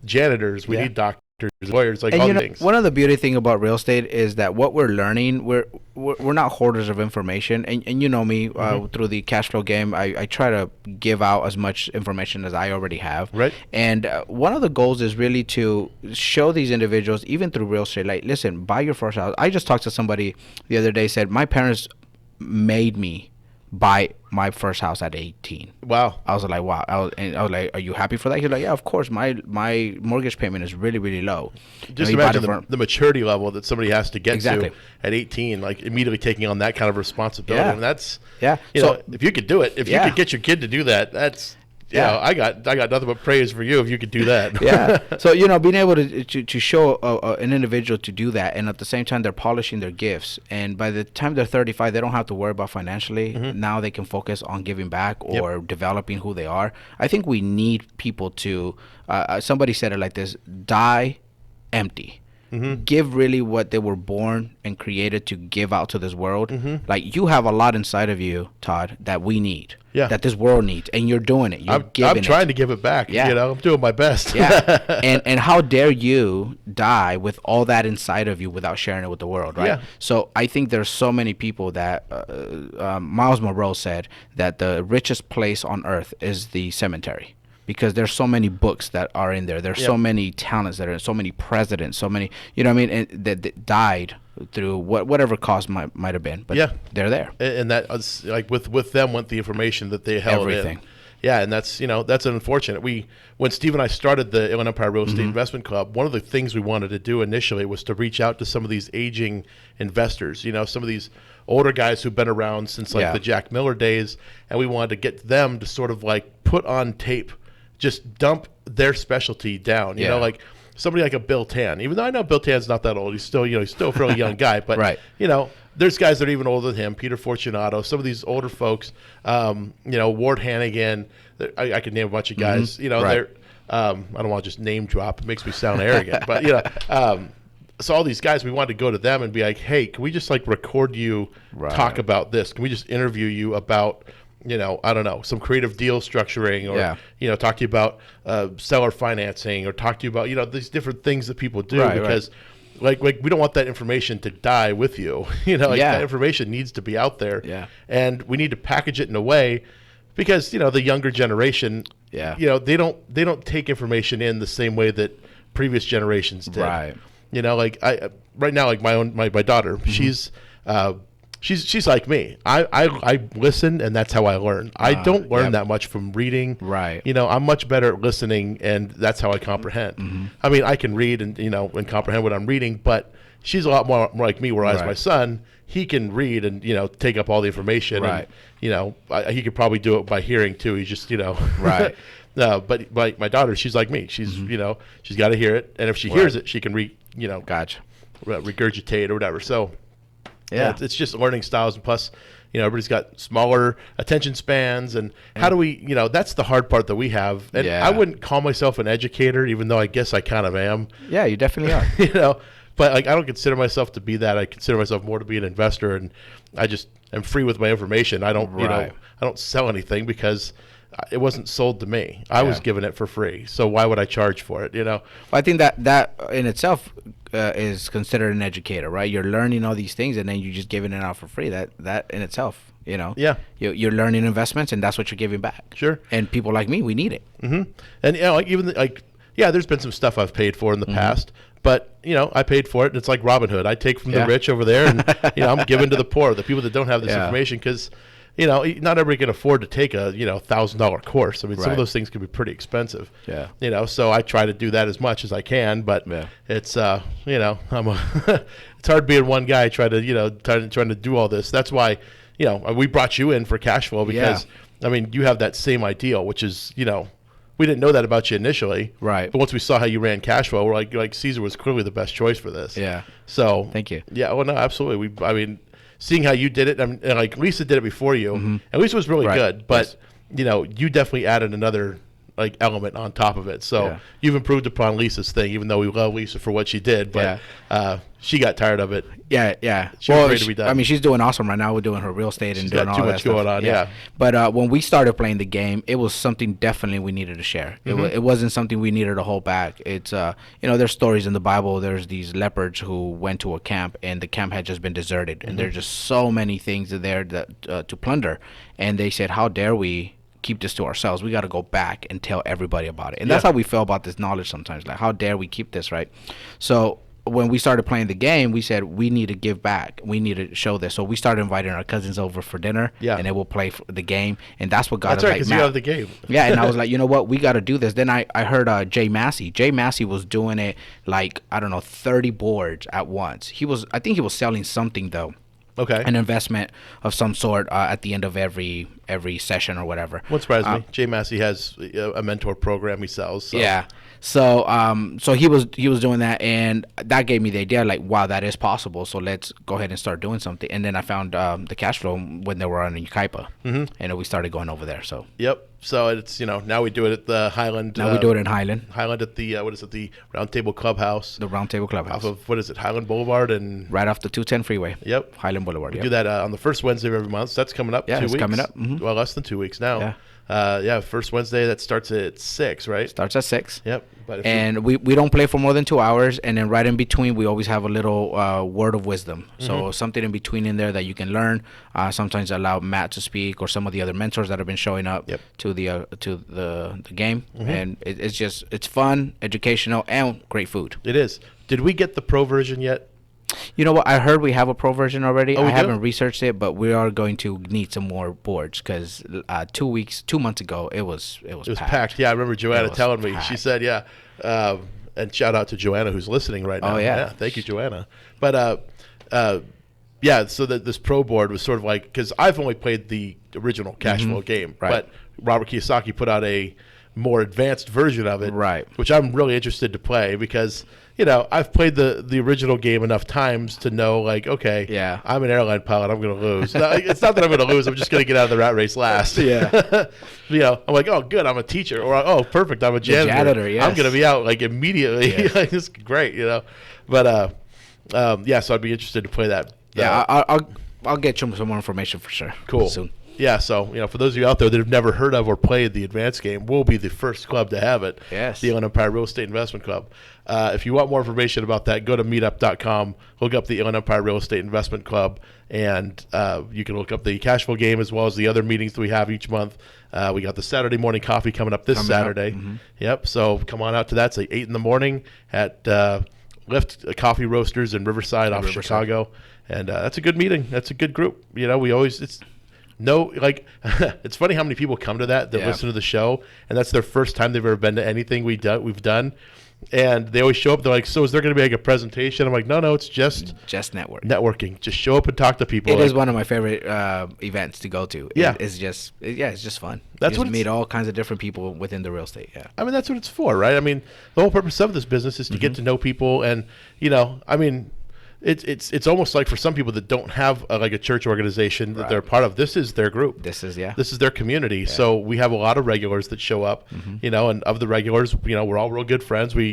S11: janitors. We need doctors, lawyers, like all these things.
S12: One of the beauty thing about real estate is that what we're learning, we're not hoarders of information. And you know me, through the cash flow game, I try to give out as much information as I already have. And one of the goals is really to show these individuals, even through real estate, like, listen, buy your first house. I just talked to somebody the other day, said, my parents made me buy my first house at 18.
S11: Wow.
S12: I was like, wow. I was like, are you happy for that? He's like, yeah, of course. My mortgage payment is really, really low.
S11: Just imagine the maturity level that somebody has to get to at 18, like immediately taking on that kind of responsibility. And that's, if you could do it, if you could get your kid to do that, that's, I got nothing but praise for you if you could do that.
S12: So being able to show an individual to do that, and at the same time they're polishing their gifts, and by the time they're 35 they don't have to worry about financially. Now they can focus on giving back or developing who they are. I think we need people to somebody said it like this: die empty. Give really what they were born and created to give out to this world. Like you have a lot inside of you, Todd, that we need. That this world needs, and you're doing it. I'm
S11: trying to give it back. I'm doing my best.
S12: And how dare you die with all that inside of you without sharing it with the world, right? So I think there's so many people that Miles Monroe said that the richest place on earth is the cemetery. Because there's so many books that are in there. There's so many talents that are in, so many presidents, so many, and that died through whatever cause might have been. But they're there.
S11: And that like with them went the information that they held
S12: everything.
S11: And that's that's unfortunate. When Steve and I started the Inland Empire Real Estate Investment Club, one of the things we wanted to do initially was to reach out to some of these aging investors. Some of these older guys who've been around since like the Jack Miller days, and we wanted to get them to sort of like put on tape. Just dump their specialty down, like somebody like a Bill Tan. Even though I know Bill Tan's not that old, he's still a fairly young guy. But there's guys that are even older than him. Peter Fortunato, some of these older folks. Ward Hannigan. I could name a bunch of guys. They're. I don't want to just name drop. It makes me sound arrogant. But so all these guys, we wanted to go to them and be like, hey, can we just like record you talk about this? Can we just interview you about I don't know, some creative deal structuring, or talk to you about seller financing, or talk to you about these different things that people do, because like we don't want that information to die with you. That information needs to be out there, and we need to package it in a way because the younger generation,
S12: Yeah.
S11: they don't take information in the same way that previous generations did.
S12: Right.
S11: Like I right now, like my daughter, she's like me. I listen, and that's how I learn. I don't learn that much from reading.
S12: Right.
S11: I'm much better at listening, and that's how I comprehend. I mean, I can read and and comprehend what I'm reading, but she's a lot more like me. Whereas my son, he can read and take up all the information.
S12: Right.
S11: And, he could probably do it by hearing too. He's just
S12: Right.
S11: But my daughter, she's like me. She's she's got to hear it, and if she hears it, she can
S12: Gotcha.
S11: regurgitate or whatever. So
S12: Yeah.
S11: it's just learning styles, and plus everybody's got smaller attention spans, and how do we that's the hard part that we have. And
S12: Yeah.
S11: I wouldn't call myself an educator, even though I guess I kind of am.
S12: Yeah, you definitely are.
S11: But like I don't consider myself to be that. I consider myself more to be an investor, and I just am free with my information. I don't I don't sell anything because it wasn't sold to me. I was given it for free. So why would I charge for it?
S12: Well, I think that in itself is considered an educator, right? You're learning all these things, and then you're just giving it out for free. That in itself,
S11: Yeah.
S12: you're learning investments, and that's what you're giving back.
S11: Sure.
S12: And people like me, we need it.
S11: Mm-hmm. And there's been some stuff I've paid for in the past, but I paid for it, and it's like Robin Hood. I take from the rich over there, and I'm giving to the poor, the people that don't have this information, because not everybody can afford to take a $1,000 course. I mean, some of those things can be pretty expensive.
S12: Yeah.
S11: So I try to do that as much as I can, but it's it's hard being one guy trying to do all this. That's why we brought you in for cash flow, because I mean, you have that same ideal, which is we didn't know that about you initially,
S12: right?
S11: But once we saw how you ran cash flow, we're like Caesar was clearly the best choice for this.
S12: Yeah.
S11: So
S12: thank you.
S11: Yeah. Well, no, absolutely. Seeing how you did it, and like Lisa did it before you, and Lisa was really good, but you definitely added another element on top of it. So you've improved upon Lisa's thing, even though we love Lisa for what she did, but she got tired of it.
S12: Yeah.
S11: She was ready to be done.
S12: I mean, she's doing awesome right now. We're doing her real estate and doing all that stuff.
S11: Too much going on, yeah.
S12: But when we started playing the game, it was something definitely we needed to share. It wasn't something we needed to hold back. It's there's stories in the Bible. There's these leopards who went to a camp, and the camp had just been deserted, and there's just so many things there that to plunder, and they said, how dare we keep this to ourselves? We got to go back and tell everybody about it. And that's how we feel about this knowledge sometimes. Like, how dare we keep this, right? So when we started playing the game, we said we need to give back. We need to show this. So we started inviting our cousins over for dinner, and they will play the game. And that's what got us.
S11: That's right, because you have the game.
S12: Yeah, and I was like, you know what? We got to do this. Then I heard Jay Massey. Jay Massey was doing it 30 boards at once. I think he was selling something, though.
S11: Okay.
S12: An investment of some sort at the end of every session or whatever.
S11: What surprised me, Jay Massey has a mentor program he sells. So.
S12: Yeah. So so he was doing that, and that gave me the idea, like, wow, that is possible. So let's go ahead and start doing something. And then I found the cash flow when they were on Yucaipa, and we started going over there. So
S11: yep. So it's now we do it at the Highland.
S12: Now we do it in Highland.
S11: Highland at the the Round Table Clubhouse.
S12: The Round Table Clubhouse.
S11: Off of Highland Boulevard and
S12: right off the 210 freeway.
S11: Yep.
S12: Highland Boulevard.
S11: We do that on the first Wednesday of every month. So that's coming up.
S12: Yeah,
S11: 2
S12: it's
S11: weeks.
S12: coming up.
S11: Well, less than 2 weeks now. Yeah. First Wednesday that starts at 6, right?
S12: Starts at 6.
S11: Yep. But
S12: we don't play for more than 2 hours, and then right in between we always have a little word of wisdom. So something in between in there that you can learn. Sometimes allow Matt to speak or some of the other mentors that have been showing up to the game, and it's fun, educational, and great food.
S11: It is. Did we get the pro version yet?
S12: You know what? I heard we have a pro version already.
S11: Oh,
S12: I haven't researched it, but we are going to need some more boards because 2 months ago it was
S11: packed. Yeah, I remember Joanna telling me. She said, yeah. And shout out to Joanna who's listening right now.
S12: Oh yeah.
S11: Thank you, Joanna. But yeah, so that this pro board was sort of like, because I've only played the original cash flow game, but Robert Kiyosaki put out a more advanced version of it, which I'm really interested to play because I've played the original game enough times to know, like, okay, I'm an airline pilot, I'm going to lose. It's not that I'm going to lose, I'm just going to get out of the rat race last.
S12: Yeah.
S11: I'm like, oh, good, I'm a teacher, or oh, perfect, I'm a janitor.
S12: Yes.
S11: I'm going to be out like immediately. Yeah. Like, it's great, But so I'd be interested to play that.
S12: Yeah, I'll get you some more information for sure.
S11: Cool.
S12: Soon.
S11: Yeah, so for those of you out there that have never heard of or played the advanced game, we'll be the first club to have it.
S12: Yes.
S11: The Inland Empire Real Estate Investment Club. If you want more information about that, go to meetup.com, look up the Inland Empire Real Estate Investment Club, and you can look up the cash flow game as well as the other meetings that we have each month. We got the Saturday morning coffee coming up this Saturday.
S12: Mm-hmm.
S11: Yep, so come on out to that. It's like 8 in the morning at Lift Coffee Roasters in Riverside off Chicago. And that's a good meeting. That's a good group. We always it's funny how many people come to that listen to the show, and that's their first time they've ever been to anything we've done. And they always show up. They're like, "So is there going to be like a presentation?" I'm like, "No, it's just networking. Just show up and talk to people."
S12: It is one of my favorite events to go to.
S11: Yeah,
S12: it's just fun.
S11: That's
S12: you meet all kinds of different people within the real estate. Yeah,
S11: I mean that's what it's for, right? I mean the whole purpose of this business is to get to know people, and I mean. It's almost like for some people that don't have a church organization that they're a part of, this is their group.
S12: This is
S11: their community. Yeah. So we have a lot of regulars that show up, and of the regulars, we're all real good friends. We,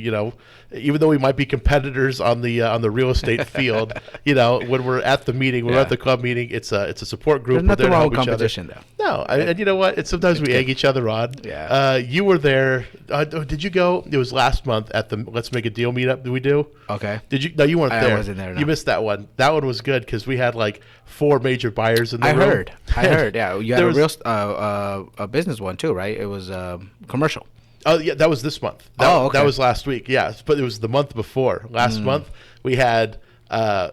S11: even though we might be competitors on the real estate field, when we're at the meeting, we're at the club meeting, it's a support group.
S12: There's nothing wrong with competition though.
S11: No, and you know what? Sometimes we egg each other on.
S12: Yeah.
S11: You were there. Did you go? It was last month at the Let's Make a Deal meetup. Did we do?
S12: Okay.
S11: Did you? No, you weren't there.
S12: I wasn't there. No.
S11: You missed that one. That one was good because we had 4 major buyers in the room.
S12: I heard. Yeah, you had a business one too, right? It was commercial.
S11: Oh yeah, that was this month.
S12: Okay.
S11: That was last week. Yeah, but it was the month before. Last month we had 4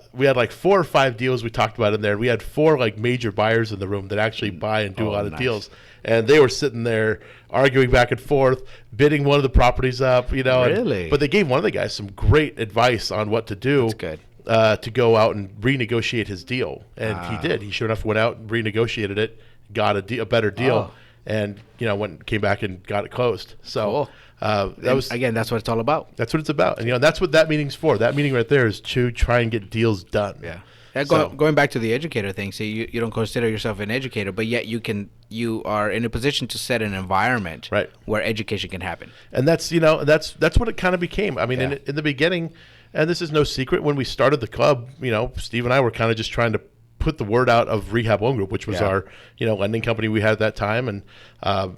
S11: or 5 deals we talked about in there. We had 4 major buyers in the room that actually buy and do a lot of deals, and they were sitting there arguing back and forth, bidding one of the properties up.
S12: Really?
S11: But they gave one of the guys some great advice on what to do.
S12: That's good.
S11: To go out and renegotiate his deal, and he did. He sure enough went out and renegotiated it, got a better deal, and came back and got it closed. So
S12: that's what it's all about.
S11: That's what it's about, and that's what that meeting's for. That meeting right there is to try and get deals done.
S12: Yeah. Going back to the educator thing, so you don't consider yourself an educator, but yet you are in a position to set an environment where education can happen.
S11: And that's what it kind of became. I mean, in the beginning. And this is no secret. When we started the club, Steve and I were kind of just trying to put the word out of Rehab Loan Group, which was our, lending company we had at that time. And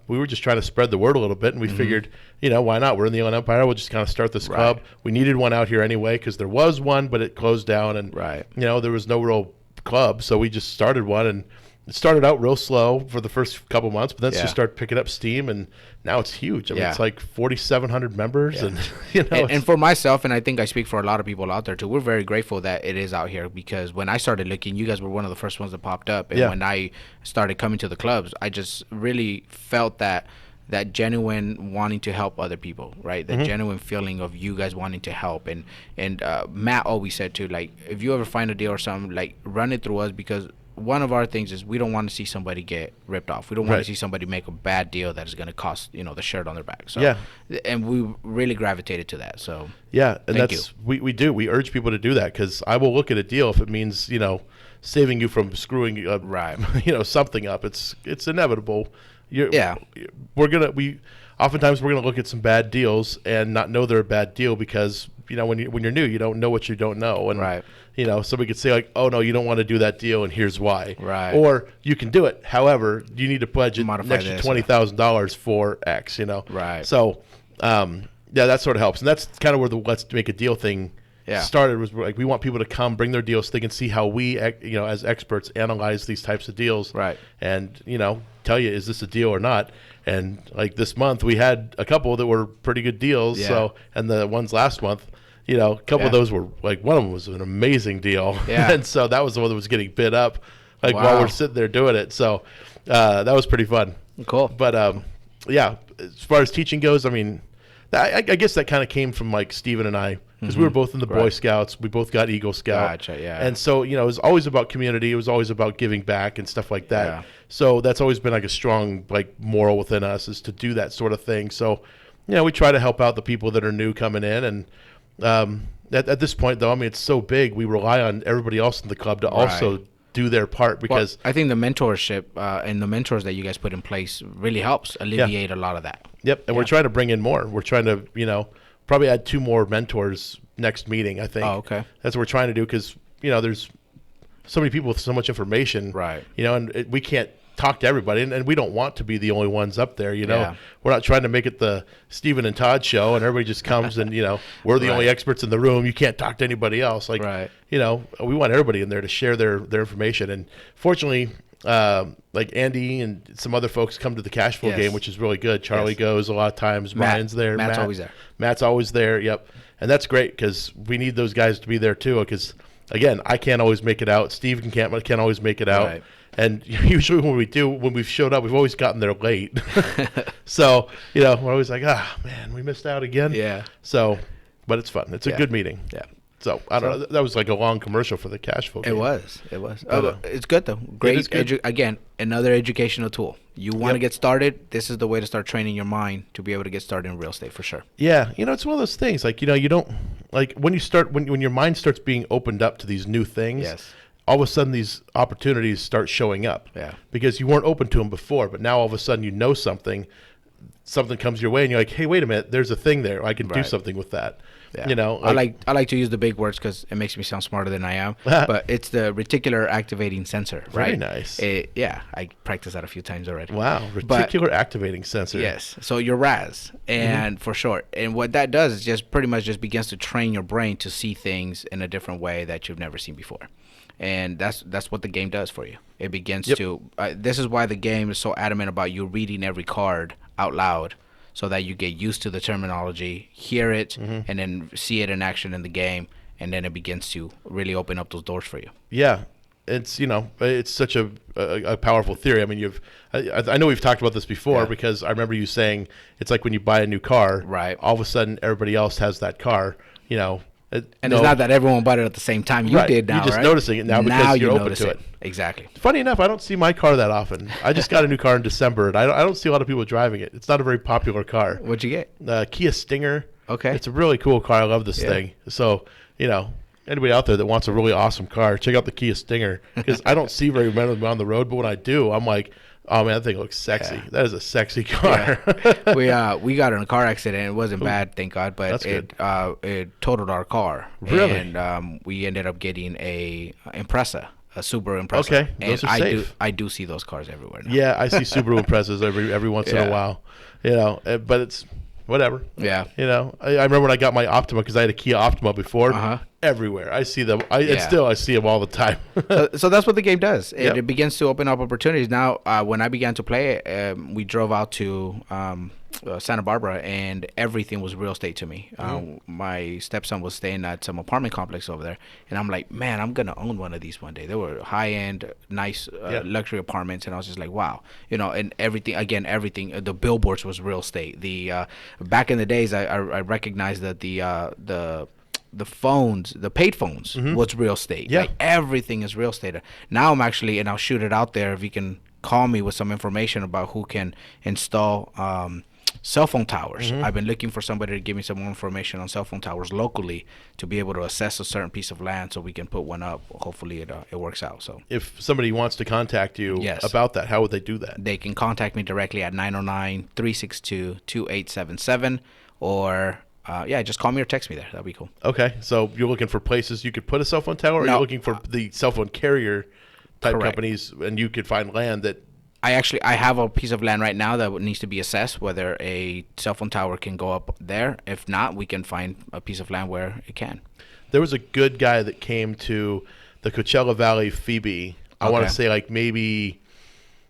S11: we were just trying to spread the word a little bit. And we figured, why not? We're in the Inland Empire. We'll just kind of start this club. We needed one out here anyway because there was one, but it closed down. And, there was no real club. So we just started one. And it started out real slow for the first couple months, but then it just started picking up steam, and now it's huge. I mean, it's 4,700 members, and
S12: and for myself, and I think I speak for a lot of people out there too. We're very grateful that it is out here because when I started looking, you guys were one of the first ones that popped up, and when I started coming to the clubs, I just really felt that genuine wanting to help other people, right? The genuine feeling of you guys wanting to help, and Matt always said too, if you ever find a deal or something, run it through us because. One of our things is we don't want to see somebody get ripped off. We don't want to see somebody make a bad deal that is going to cost the shirt on their back. So and we really gravitated to that. So
S11: and we do. We urge people to do that because I will look at a deal if it means saving you from screwing something up. It's inevitable. Oftentimes we're gonna look at some bad deals and not know they're a bad deal because when you're new you don't know what you don't know, and somebody could say oh no, you don't want to do that deal and here's why, or you can do it, however you need to pledge an extra $20,000 for X, so that sort of helps, and that's kind of where the Let's Make a Deal thing started. Was we want people to come bring their deals, they can see how we as experts analyze these types of deals, and tell you is this a deal or not. And this month we had a couple that were pretty good deals. So, and the ones last month, a couple of those were one of them was an amazing deal. And so that was the one that was getting bid up while we're sitting there doing it. So that was pretty fun.
S12: Cool.
S11: But as far as teaching goes, I mean, I guess that kind of came from Steven and I, because we were both in the Boy Scouts. We both got Eagle Scout.
S12: Gotcha,
S11: And so, it was always about community. It was always about giving back and stuff like that.
S12: Yeah.
S11: So that's always been a strong moral within us, is to do that sort of thing. So, we try to help out the people that are new coming in. And at this point, though, I mean, it's so big, we rely on everybody else in the club to also do their part, because
S12: I think the mentorship and the mentors that you guys put in place really helps alleviate a lot of that.
S11: Yep. And we're trying to bring in more. We're trying to, probably add 2 more mentors next meeting, I think.
S12: Oh, okay.
S11: That's what we're trying to do because, there's so many people with so much information.
S12: Right.
S11: And we can't talk to everybody, and we don't want to be the only ones up there.
S12: Yeah.
S11: We're not trying to make it the Stephen and Todd show, and everybody just comes and we're the only experts in the room. You can't talk to anybody else. Like, we want everybody in there to share their information. And fortunately, like Andy and some other folks come to the cash flow game, which is really good. Charlie goes a lot of times. Brian's there.
S12: Matt's always there.
S11: Matt's always there. Yep. And that's great because we need those guys to be there too. Because again, I can't always make it out. Steve can't always make it out. Right. And usually when we've showed up, we've always gotten there late. So, we're always like, man, we missed out again.
S12: Yeah.
S11: So, but it's fun. It's a good meeting.
S12: Yeah.
S11: So, I don't know. That was like a long commercial for the cash flow game.
S12: It was. It's good, though. Great. Again, another educational tool. You want to get started, this is the way to start training your mind to be able to get started in real estate for sure.
S11: Yeah. It's one of those things. Like, you don't, like when your mind starts being opened up to these new things, all of a sudden these opportunities start showing up.
S12: Yeah.
S11: Because you weren't open to them before, but now all of a sudden something comes your way and you're like, hey, wait a minute, there's a thing there. I can do something with that.
S12: Yeah. I like to use the big words because it makes me sound smarter than I am. But it's the reticular activating sensor, right?
S11: Very nice.
S12: I practiced that a few times already.
S11: Wow, reticular activating sensor.
S12: Yes. So your RAS, and for short. And what that does is just pretty much just begins to train your brain to see things in a different way that you've never seen before. And that's what the game does for you. It begins to. This is why the game is so adamant about you reading every card out loud, so that you get used to the terminology, hear it, and then see it in action in the game, and then it begins to really open up those doors for you.
S11: Yeah, it's it's such a powerful theory. I mean, I know we've talked about this before because I remember you saying it's like when you buy a new car, right? All of a sudden, everybody else has that car,
S12: And it's not that everyone bought it at the same time you did now,
S11: You're just noticing it now because you're open to it.
S12: Exactly.
S11: Funny enough, I don't see my car that often. I just got a new car in December, and I don't see a lot of people driving it. It's not a very popular car.
S12: What'd you get?
S11: Kia Stinger.
S12: Okay.
S11: It's a really cool car. I love this thing. So, anybody out there that wants a really awesome car, check out the Kia Stinger because I don't see very many of them on the road, but when I do, I'm like, oh man, that thing looks sexy. Yeah. That is a sexy car.
S12: Yeah. We got in a car accident. It wasn't bad, thank God, but it totaled our car.
S11: Really?
S12: And we ended up getting a Impreza, a Subaru Impreza.
S11: Okay,
S12: and
S11: those are safe.
S12: I do see those cars everywhere now.
S11: Yeah, I see Subaru Imprezas every once in a while. But it's whatever.
S12: Yeah.
S11: I remember when I got my Optima because I had a Kia Optima before. Everywhere I see them. I see them all the time.
S12: So that's what the game does. It begins to open up opportunities. Now, when I began to play it, we drove out to Santa Barbara, and everything was real estate to me. My stepson was staying at some apartment complex over there, and I'm like, man, I'm gonna own one of these one day. They were high-end, nice luxury apartments, and I was just like, wow, and everything. The billboards was real estate. The back in the days, I recognized that the phones, the paid phones, was real estate.
S11: Yeah.
S12: Like everything is real estate. Now I'm actually, and I'll shoot it out there if you can call me with some information about who can install cell phone towers. I've been looking for somebody to give me some more information on cell phone towers locally to be able to assess a certain piece of land so we can put one up. Hopefully it works out. So
S11: if somebody wants to contact you about that, how would they do that?
S12: They can contact me directly at 909-362-2877 or just call me or text me there. That'd be cool.
S11: Okay, so you're looking for places you could put a cell phone tower, or you're looking for the cell phone carrier type companies, and you could find land that...
S12: I have a piece of land right now that needs to be assessed whether a cell phone tower can go up there. If not, we can find a piece of land where it can.
S11: There was a good guy that came to the Coachella Valley Phoebe, I want to say like maybe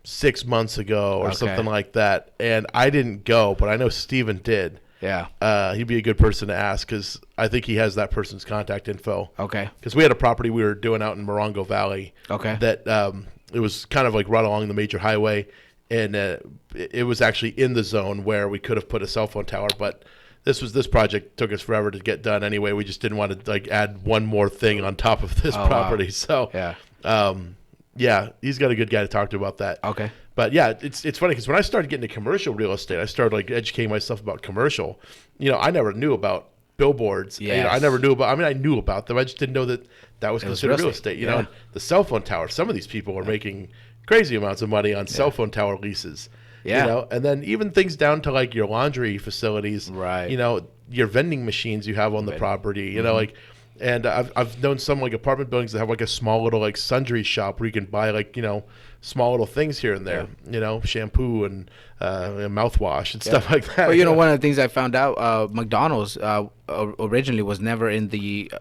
S11: 6 months ago or something like that, and I didn't go, but I know Steven did.
S12: Yeah.
S11: He'd be a good person to ask because I think he has that person's contact info.
S12: Okay.
S11: Because we had a property we were doing out in Morongo Valley.
S12: Okay.
S11: That it was kind of like right along the major highway, and it was actually in the zone where we could have put a cell phone tower, but this project took us forever to get done anyway. We just didn't want to like add one more thing on top of this property. Wow. So he's got a good guy to talk to about that.
S12: Okay.
S11: But yeah, it's funny because when I started getting into commercial real estate, I started like educating myself about commercial. I never knew about billboards.
S12: Yes.
S11: I never knew about. I mean, I knew about them. I just didn't know that was considered real estate. And the cell phone tower. Some of these people are making crazy amounts of money on cell phone tower leases.
S12: Yeah.
S11: And then even things down to like your laundry facilities.
S12: Right.
S11: Your vending machines you have on the property. Like And I've known some like apartment buildings that have like a small little like sundry shop where you can buy like, small little things here and there, shampoo and mouthwash and stuff like that.
S12: Well, one of the things I found out, McDonald's originally was never in the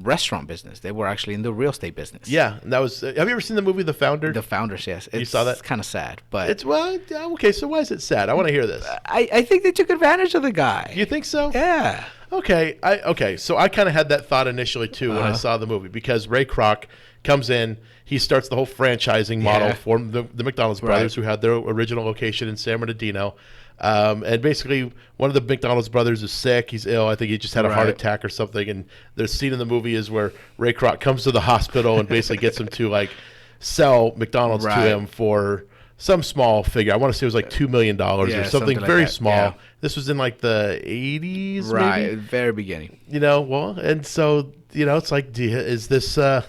S12: restaurant business. They were actually in the real estate business.
S11: Yeah, and that was. Have you ever seen the movie The Founder?
S12: The Founders, yes.
S11: You saw that?
S12: It's kind of sad, but
S11: it's okay. So why is it sad? I want to hear this.
S12: I think they took advantage of the guy.
S11: You think so?
S12: Yeah.
S11: Okay. So I kind of had that thought initially too when I saw the movie, because Ray Kroc comes in, he starts the whole franchising model for the McDonald's brothers, who had their original location in San Bernardino. And basically, one of the McDonald's brothers is sick. He's ill. I think he just had a heart attack or something. And the scene in the movie is where Ray Kroc comes to the hospital and basically gets him to like sell McDonald's to him for some small figure. I want to say it was like $2 million or something like very that. Small. Yeah. This was in like the 80s,
S12: right?
S11: Maybe?
S12: Very beginning.
S11: And so it's like, is this? I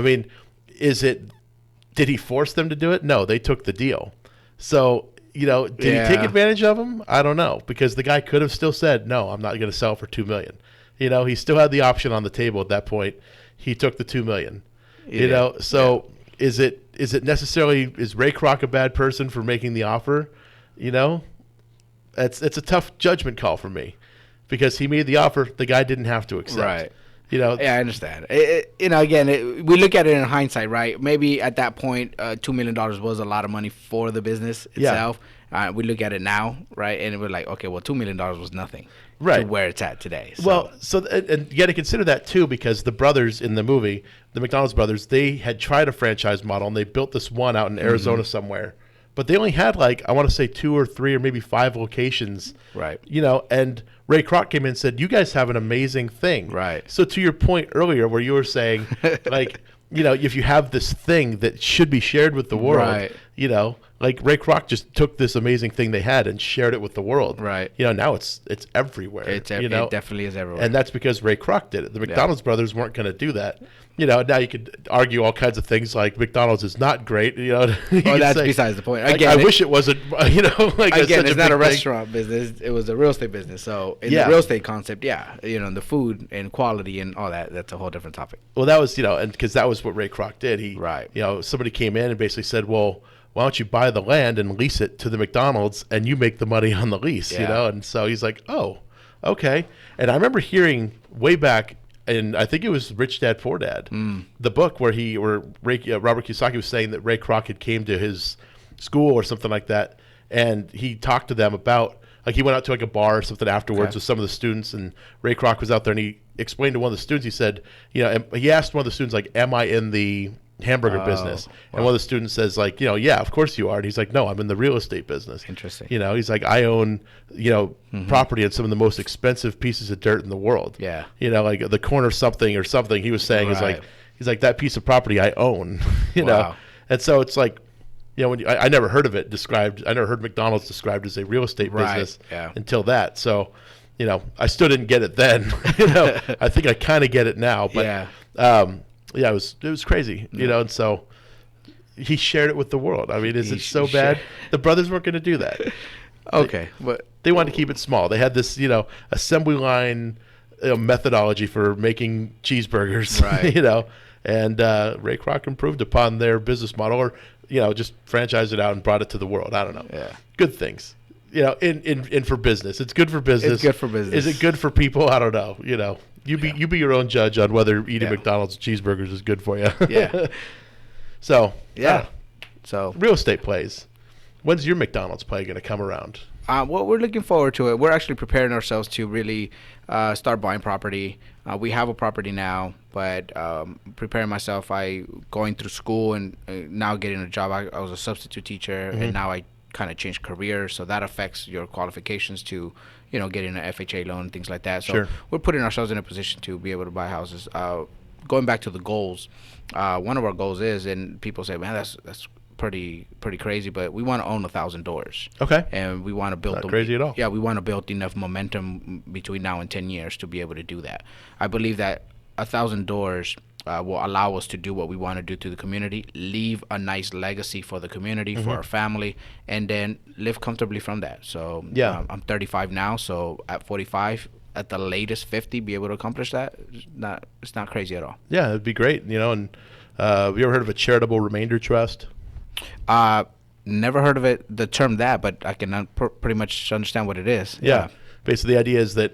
S11: mean, did he force them to do it? No, they took the deal. So did he take advantage of him? I don't know, because the guy could have still said, no, I'm not going to sell for $2 million. He still had the option on the table at that point. He took the $2 million. So is it necessarily, is Ray Kroc a bad person for making the offer? It's a tough judgment call for me, because he made the offer, the guy didn't have to accept.
S12: Right. Yeah, I understand. Again, we look at it in hindsight, right? Maybe at that point, $2 million was a lot of money for the business itself. Yeah. We look at it now, right? And we're like, okay, well, $2 million was nothing to where it's at today. So.
S11: Well, and you got to consider that too, because the brothers in the movie, the McDonald's brothers, they had tried a franchise model, and they built this one out in Arizona somewhere. But they only had I want to say 2 or 3 or maybe 5 locations.
S12: Right.
S11: And Ray Kroc came in and said, you guys have an amazing thing.
S12: Right.
S11: So to your point earlier where you were saying, if you have this thing that should be shared with the world,
S12: right.
S11: Ray Kroc just took this amazing thing they had and shared it with the world.
S12: Right.
S11: Now it's everywhere.
S12: It definitely is everywhere.
S11: And that's because Ray Kroc did it. The McDonald's brothers weren't going to do that. Now you could argue all kinds of things like McDonald's is not great.
S12: That's besides the point.
S11: Again, I wish it wasn't.
S12: Again, it's not a restaurant business. It was a real estate business. So in the real estate concept, the food and quality and all that, that's a whole different topic.
S11: Well, that was and because that was what Ray Kroc did. He somebody came in and basically said, well, why don't you buy the land and lease it to the McDonald's, and you make the money on the lease, And so he's like, oh, okay. And I remember hearing way back, and I think it was Rich Dad Poor Dad, the book where Robert Kiyosaki was saying that Ray Kroc had came to his school or something like that, and he talked to them about, he went out to a bar or something afterwards with some of the students, and Ray Kroc was out there, and he explained to one of the students, he said, he asked one of the students, am I in the hamburger business? And one of the students says yeah, of course you are. And he's like, no, I'm in the real estate business.
S12: Interesting.
S11: He's like, I own property in some of the most expensive pieces of dirt in the world.
S12: Yeah.
S11: Like the corner something or something he was saying is he's like, that piece of property I own. Know. And so it's like, when I never heard of it described. I never heard McDonald's described as a real estate business until that. So I still didn't get it then. I think I kind of get it now, but it was crazy, and so he shared it with the world. I mean, is it so bad? The brothers weren't going to do that.
S12: Okay, but
S11: they wanted to keep it small. They had this, assembly line methodology for making cheeseburgers,
S12: right.
S11: And Ray Kroc improved upon their business model, or just franchised it out and brought it to the world. I don't know.
S12: Yeah,
S11: good things. In for business, it's good for business.
S12: It's good for business.
S11: Is it good for people? I don't know. You be your own judge on whether eating McDonald's cheeseburgers is good for you.
S12: Yeah.
S11: So
S12: so
S11: real estate plays. When's your McDonald's play going to come around?
S12: Well, we're looking forward to it. We're actually preparing ourselves to really start buying property. We have a property now, but preparing myself. Going through school and now getting a job. I was a substitute teacher, and now I kind of changed careers, so that affects your qualifications to getting an FHA loan and things like that. So we're putting ourselves in a position to be able to buy houses. Going back to the goals, one of our goals is, and people say, man, that's pretty crazy, but we want to own 1,000 doors.
S11: Okay.
S12: And we want to build
S11: not crazy at all.
S12: Yeah, we want to build enough momentum between now and 10 years to be able to do that. I believe that 1,000 doors will allow us to do what we want to do to the community, leave a nice legacy for the community, for our family, and then live comfortably from that. So I'm 35 now, so at 45, at the latest 50 be able to accomplish that, it's not crazy at all.
S11: Yeah, it'd be great. And have you ever heard of a charitable remainder trust?
S12: Never heard of it, the term that, but I can pretty much understand what it is.
S11: Yeah. Basically, the idea is that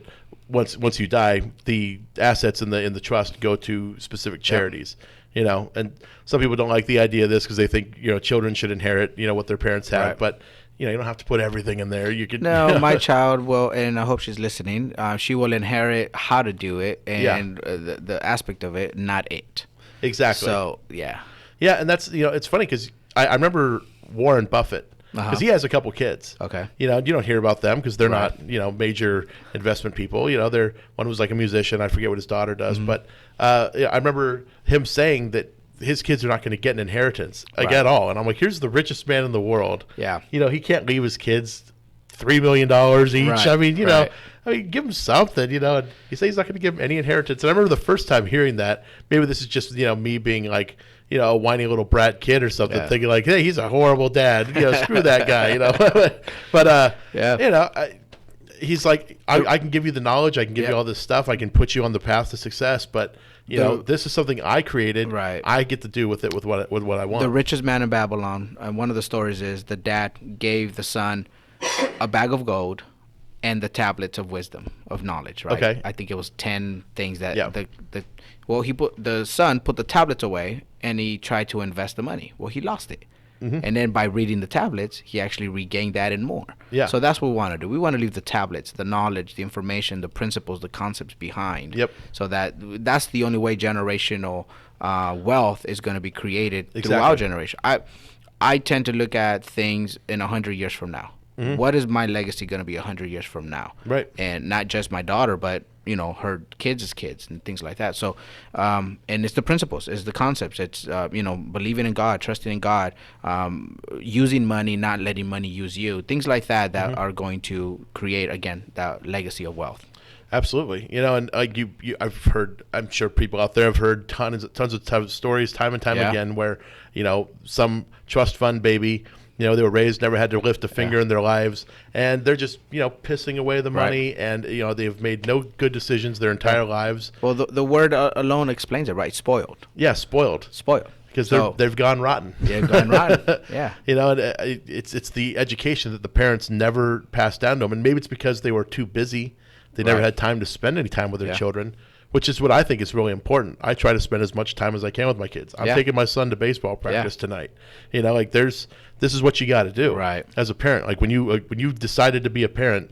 S11: once you die, the assets in the trust go to specific charities. And some people don't like the idea of this because they think children should inherit what their parents have,
S12: Right.
S11: but you don't have to put everything in there. You could
S12: No, my child will, and I hope she's listening. She will inherit how to do it and the aspect of it, not it.
S11: Exactly.
S12: So yeah,
S11: and that's it's funny because I remember Warren Buffett. Because he has a couple kids.
S12: Okay.
S11: You don't hear about them because they're
S12: Right.
S11: not, major investment people. They're one was like a musician. I forget what his daughter does, but I remember him saying that his kids are not going to get an inheritance at all. And I'm like, here's the richest man in the world.
S12: Yeah.
S11: He can't leave his kids $3 million each.
S12: Right.
S11: I mean, give him something. And he says he's not going to give him any inheritance. And I remember the first time hearing that. Maybe this is just me being like, a whiny little brat kid or something, thinking like, hey, he's a horrible dad. Screw that guy. But he's like, I can give you the knowledge. I can give you all this stuff. I can put you on the path to success. But this is something I created.
S12: Right.
S11: I get to do with it with what I want.
S12: The richest man in Babylon. One of the stories is the dad gave the son a bag of gold and the tablets of wisdom, of knowledge. Right.
S11: Okay.
S12: I think it was 10 things that the son put the tablets away and he tried to invest the money. Well, he lost it. Mm-hmm. And then by reading the tablets, he actually regained that and more. Yeah. So that's what we want to do. We want to leave the tablets, the knowledge, the information, the principles, the concepts behind.
S11: Yep.
S12: So that's the only way generational wealth is going to be created through our generation. I tend to look at things in 100 years from now. Mm-hmm. What is my legacy going to be 100 years from now?
S11: Right.
S12: And not just my daughter, but her kids' kids and things like that. So, and it's the principles, it's the concepts, it's believing in God, trusting in God, using money, not letting money use you. Things like that are going to create again that legacy of wealth.
S11: Absolutely. And I've heard, I'm sure people out there have heard tons of stories time and time again where some trust fund baby. They were raised, never had to lift a finger in their lives, and they're just, pissing away the money, and, they've made no good decisions their entire lives.
S12: Well, the word alone explains it, right? Spoiled.
S11: Yeah, spoiled. Because they've gone rotten.
S12: Yeah, gone rotten. Yeah.
S11: And it's the education that the parents never passed down to them, and maybe it's because they were too busy. They never had time to spend any time with their children. Which is what I think is really important. I try to spend as much time as I can with my kids. I'm taking my son to baseball practice tonight. This is what you got to do as a parent. Like when you decided to be a parent,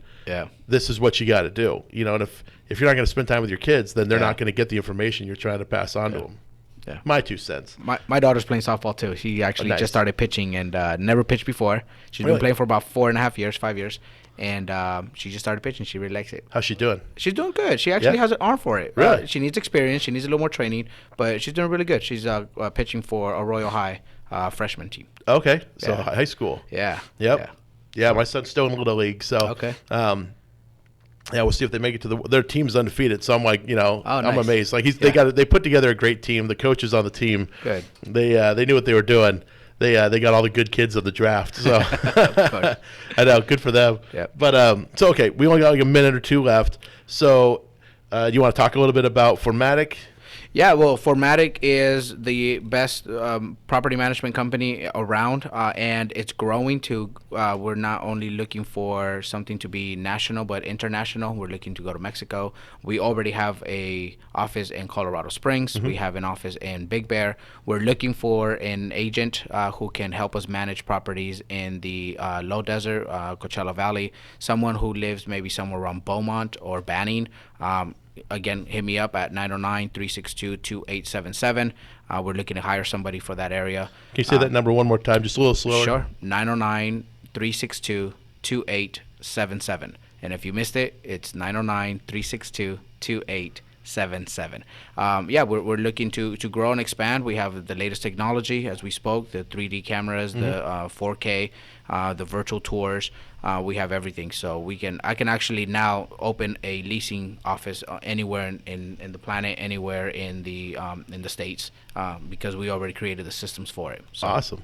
S11: this is what you got to do. And if you're not going to spend time with your kids, then they're not going to get the information you're trying to pass on to them. Yeah. My 2 cents.
S12: My daughter's playing softball too. She actually just started pitching and never pitched before. She's been playing for about 5 years. And she just started pitching. She really likes it.
S11: How's she doing?
S12: She's doing good. She actually has an arm for it.
S11: Really?
S12: She needs experience. She needs a little more training, but she's doing really good. She's pitching for a Royal High freshman team.
S11: Okay, so high school.
S12: Yeah.
S11: Yep. Yeah, my son's still in Little League, so
S12: okay.
S11: We'll see if they make it to their team's undefeated. So I'm like, nice. I'm amazed. Like they put together a great team. The coaches on the team,
S12: good.
S11: They knew what they were doing. They got all the good kids of the draft. So I know, good for them.
S12: Yep.
S11: But so okay, we only got like a minute or 2 left. So you want to talk a little bit about Formatic?
S12: Yeah, well, Formatic is the best property management company around, and it's growing to. We're not only looking for something to be national, but international. We're looking to go to Mexico. We already have a office in Colorado Springs. Mm-hmm. We have an office in Big Bear. We're looking for an agent who can help us manage properties in the low desert, Coachella Valley. Someone who lives maybe somewhere around Beaumont or Banning. Again, hit me up at 909-362-2877. We're looking to hire somebody for that area.
S11: Can you say that number one more time, just a little slower?
S12: Sure. 909-362-2877. And if you missed it, it's 909-362-2877. We're looking to grow and expand. We have the latest technology, as we spoke, the 3D cameras, the 4K, the virtual tours. We have everything, so I can actually now open a leasing office anywhere in the planet, anywhere in the States, because we already created the systems for it. So.
S11: Awesome.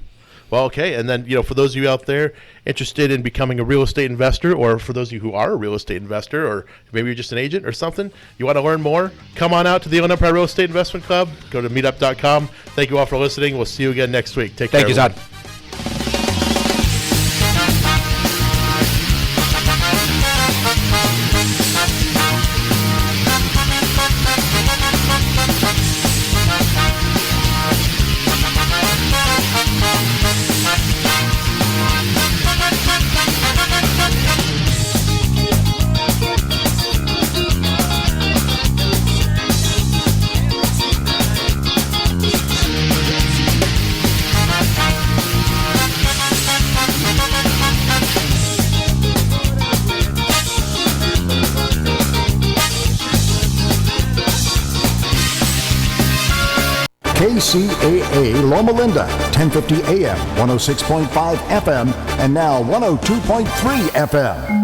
S11: Well, okay. And then, for those of you out there interested in becoming a real estate investor, or for those of you who are a real estate investor, or maybe you're just an agent or something, you want to learn more, come on out to the Inland Empire Real Estate Investment Club. Go to meetup.com. Thank you all for listening. We'll see you again next week. Take care.
S12: Thank you, Todd.
S13: KCAA Loma Linda, 1050 AM, 106.5 FM, and now 102.3 FM.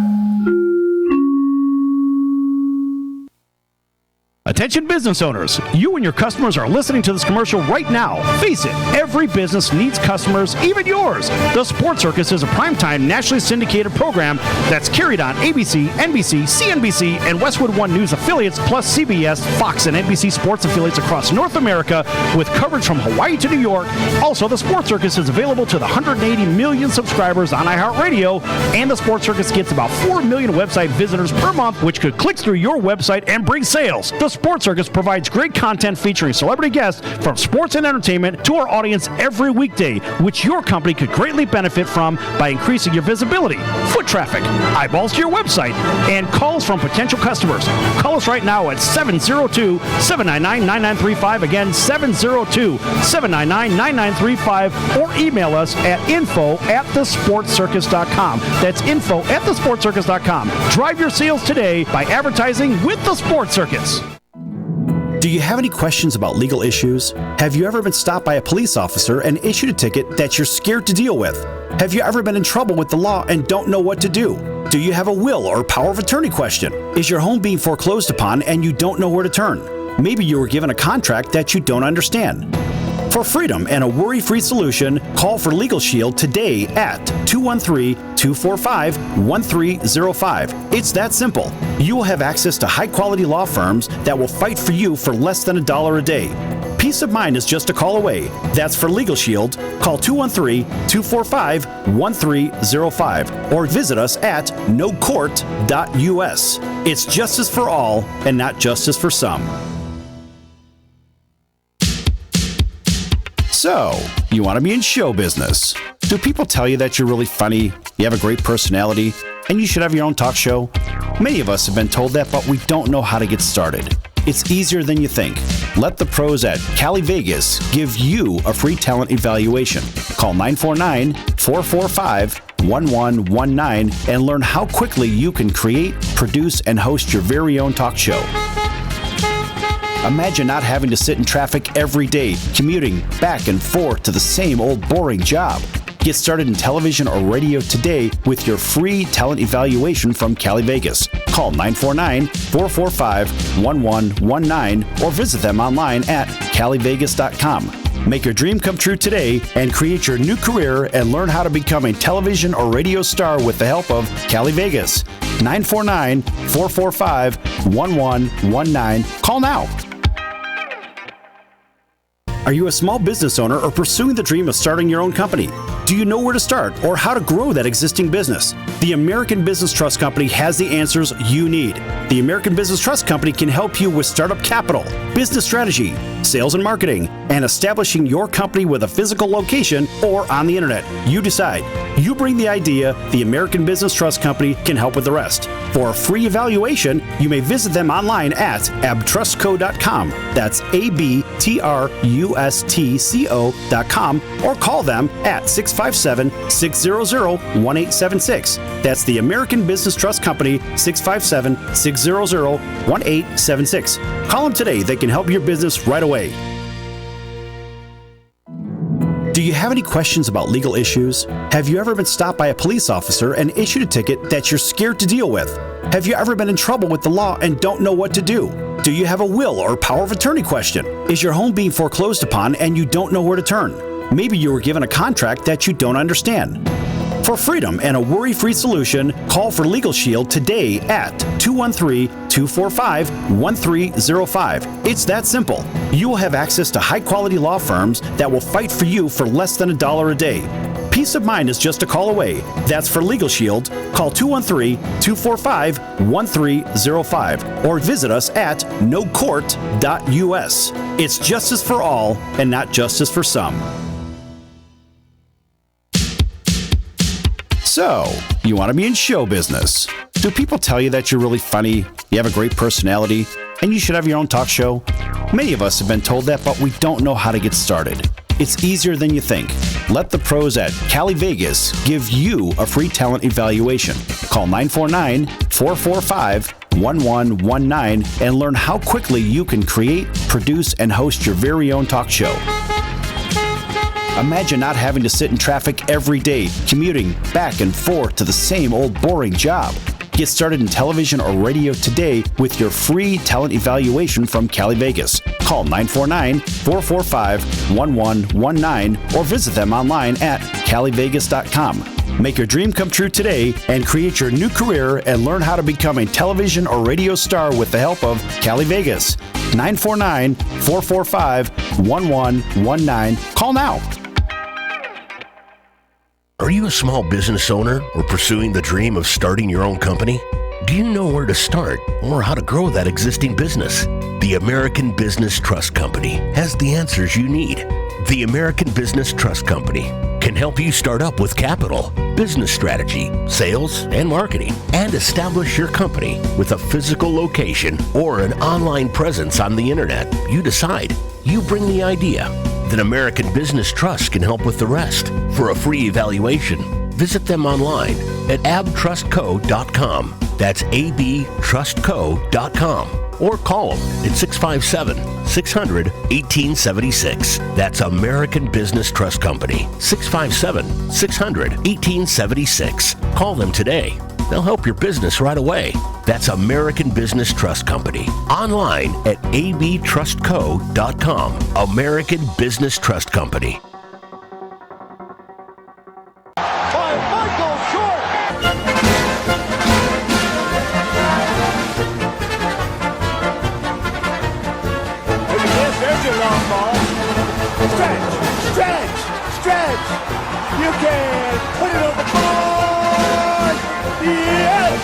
S14: Attention business owners, you and your customers are listening to this commercial right now. Face it, every business needs customers, even yours. The Sports Circus is a primetime nationally syndicated program that's carried on ABC, NBC, CNBC, and Westwood One News affiliates, plus CBS, Fox, and NBC sports affiliates across North America with coverage from Hawaii to New York. Also, the Sports Circus is available to the 180 million subscribers on iHeartRadio, and the Sports Circus gets about 4 million website visitors per month, which could click through your website and bring sales. The Sports Circus provides great content featuring celebrity guests from sports and entertainment to our audience every weekday, which your company could greatly benefit from by increasing your visibility, foot traffic, eyeballs to your website, and calls from potential customers. Call us right now at 702-799-9935. Again, 702-799-9935, or email us at info@thesportscircus.com. That's info@thesportscircus.com. Drive your sales today by advertising with the Sports Circus.
S15: Do you have any questions about legal issues? Have you ever been stopped by a police officer and issued a ticket that you're scared to deal with? Have you ever been in trouble with the law and don't know what to do? Do you have a will or power of attorney question? Is your home being foreclosed upon and you don't know where to turn? Maybe you were given a contract that you don't understand. For freedom and a worry-free solution, call for Legal Shield today at 213-245-1305. It's that simple. You will have access to high-quality law firms that will fight for you for less than $1 a day. Peace of mind is just a call away. That's for Legal Shield. Call 213-245-1305 or visit us at nocourt.us. It's justice for all and not justice for some. So, you want to be in show business. Do people tell you that you're really funny, you have a great personality, and you should have your own talk show? Many of us have been told that, but we don't know how to get started. It's easier than you think. Let the pros at Cali Vegas give you a free talent evaluation. Call 949-445-1119 and learn how quickly you can create, produce, and host your very own talk show. Imagine not having to sit in traffic every day, commuting back and forth to the same old boring job. Get started in television or radio today with your free talent evaluation from Cali Vegas. Call 949-445-1119 or visit them online at calivegas.com. Make your dream come true today and create your new career and learn how to become a television or radio star with the help of Cali Vegas. 949-445-1119. Call now. Are you a small business owner or pursuing the dream of starting your own company? Do you know where to start or how to grow that existing business? The American Business Trust Company has the answers you need. The American Business Trust Company can help you with startup capital, business strategy, sales and marketing, and establishing your company with a physical location or on the internet. You decide. You bring the idea, the American Business Trust Company can help with the rest. For a free evaluation, you may visit them online at abtrustco.com. That's ABTRUSTCO.com or call them at 657-600-1876. That's the American Business Trust Company, 657-600-1876. Call them today. They can help your business right away. Do you have any questions about legal issues? Have you ever been stopped by a police officer and issued a ticket that you're scared to deal with? Have you ever been in trouble with the law and don't know what to do? Do you have a will or power of attorney question? Is your home being foreclosed upon and you don't know where to turn? Maybe you were given a contract that you don't understand. For freedom and a worry-free solution, call for Legal Shield today at 213-245-1305. It's that simple. You will have access to high-quality law firms that will fight for you for less than $1 a day. Peace of mind is just a call away. That's for Legal Shield. Call 213-245-1305 or visit us at nocourt.us. It's justice for all and not justice for some. So, you want to be in show business. Do people tell you that you're really funny, you have a great personality, and you should have your own talk show? Many of us have been told that, but we don't know how to get started. It's easier than you think. Let the pros at Cali Vegas give you a free talent evaluation. Call 949-445-1119 and learn how quickly you can create, produce, and host your very own talk show. Imagine not having to sit in traffic every day, commuting back and forth to the same old boring job. Get started in television or radio today with your free talent evaluation from Cali Vegas. Call 949-445-1119 or visit them online at calivegas.com. Make your dream come true today and create your new career and learn how to become a television or radio star with the help of Cali Vegas. 949-445-1119. Call now.
S16: Are you a small business owner or pursuing the dream of starting your own company? Do you know where to start or how to grow that existing business? The American Business Trust Company has the answers you need. The American Business Trust Company can help you start up with capital, business strategy, sales, and marketing, and establish your company with a physical location or an online presence on the internet. You decide. You bring the idea. Then American Business Trust can help with the rest. For a free evaluation, visit them online at abtrustco.com. That's abtrustco.com. Or call them at 657-600-1876. That's American Business Trust Company, 657-600-1876. Call them today. They'll help your business right away. That's American Business Trust Company. Online at abtrustco.com. American Business Trust Company.
S17: There's your long ball. Stretch, stretch, stretch. You can put it on the board. Yes!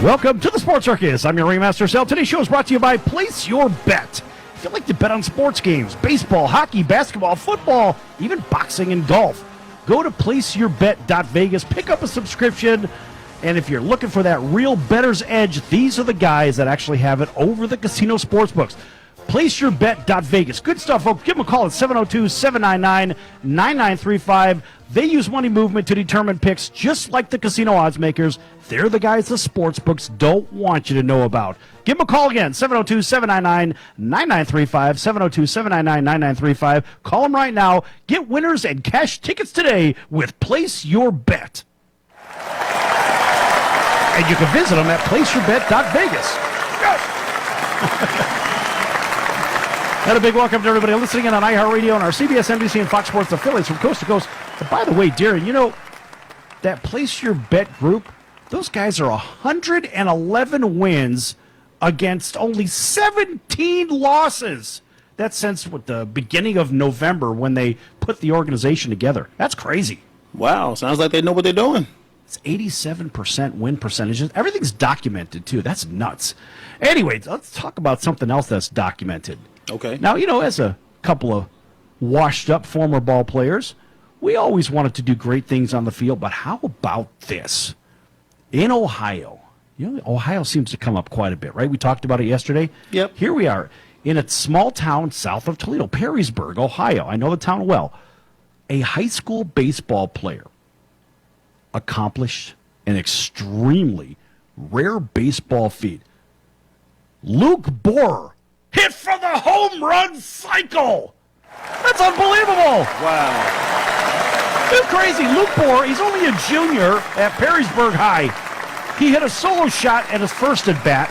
S14: Welcome to the Sports Circus. I'm your ringmaster, Sal. Today's show is brought to you by Place Your Bet. If you like to bet on sports games, baseball, hockey, basketball, football, even boxing and golf, go to placeyourbet.vegas, pick up a subscription, and if you're looking for that real bettor's edge, these are the guys that actually have it over the casino sportsbooks. PlaceYourBet.Vegas. Good stuff, folks. Give them a call at 702-799-9935. They use money movement to determine picks just like the casino odds makers. They're the guys the sports books don't want you to know about. Give them a call again, 702-799-9935, 702-799-9935. Call them right now. Get winners and cash tickets today with Place Your Bet. And you can visit them at PlaceYourBet.Vegas. Yes! And a big welcome to everybody listening in on iHeartRadio and our CBS, NBC, and Fox Sports affiliates from coast to coast. And by the way, Darren, you know, that Place Your Bet group, those guys are 111 wins against only 17 losses. That's since the beginning of November when they put the organization together. That's crazy.
S18: Wow, sounds like they know what they're doing.
S14: It's 87% win percentages. Everything's documented, too. That's nuts. Anyway, let's talk about something else that's documented.
S18: Okay.
S14: Now, you know, as a couple of washed-up former ball players, we always wanted to do great things on the field, but how about this? In Ohio, you know, Ohio seems to come up quite a bit, right? We talked about it yesterday.
S18: Yep.
S14: Here we are in a small town south of Toledo, Perrysburg, Ohio. I know the town well. A high school baseball player accomplished an extremely rare baseball feat. Luke Borer hit for the home run cycle. That's unbelievable.
S18: Wow.
S14: It's crazy. Luke Borer, he's only a junior at Perrysburg High. He hit a solo shot at his first at-bat,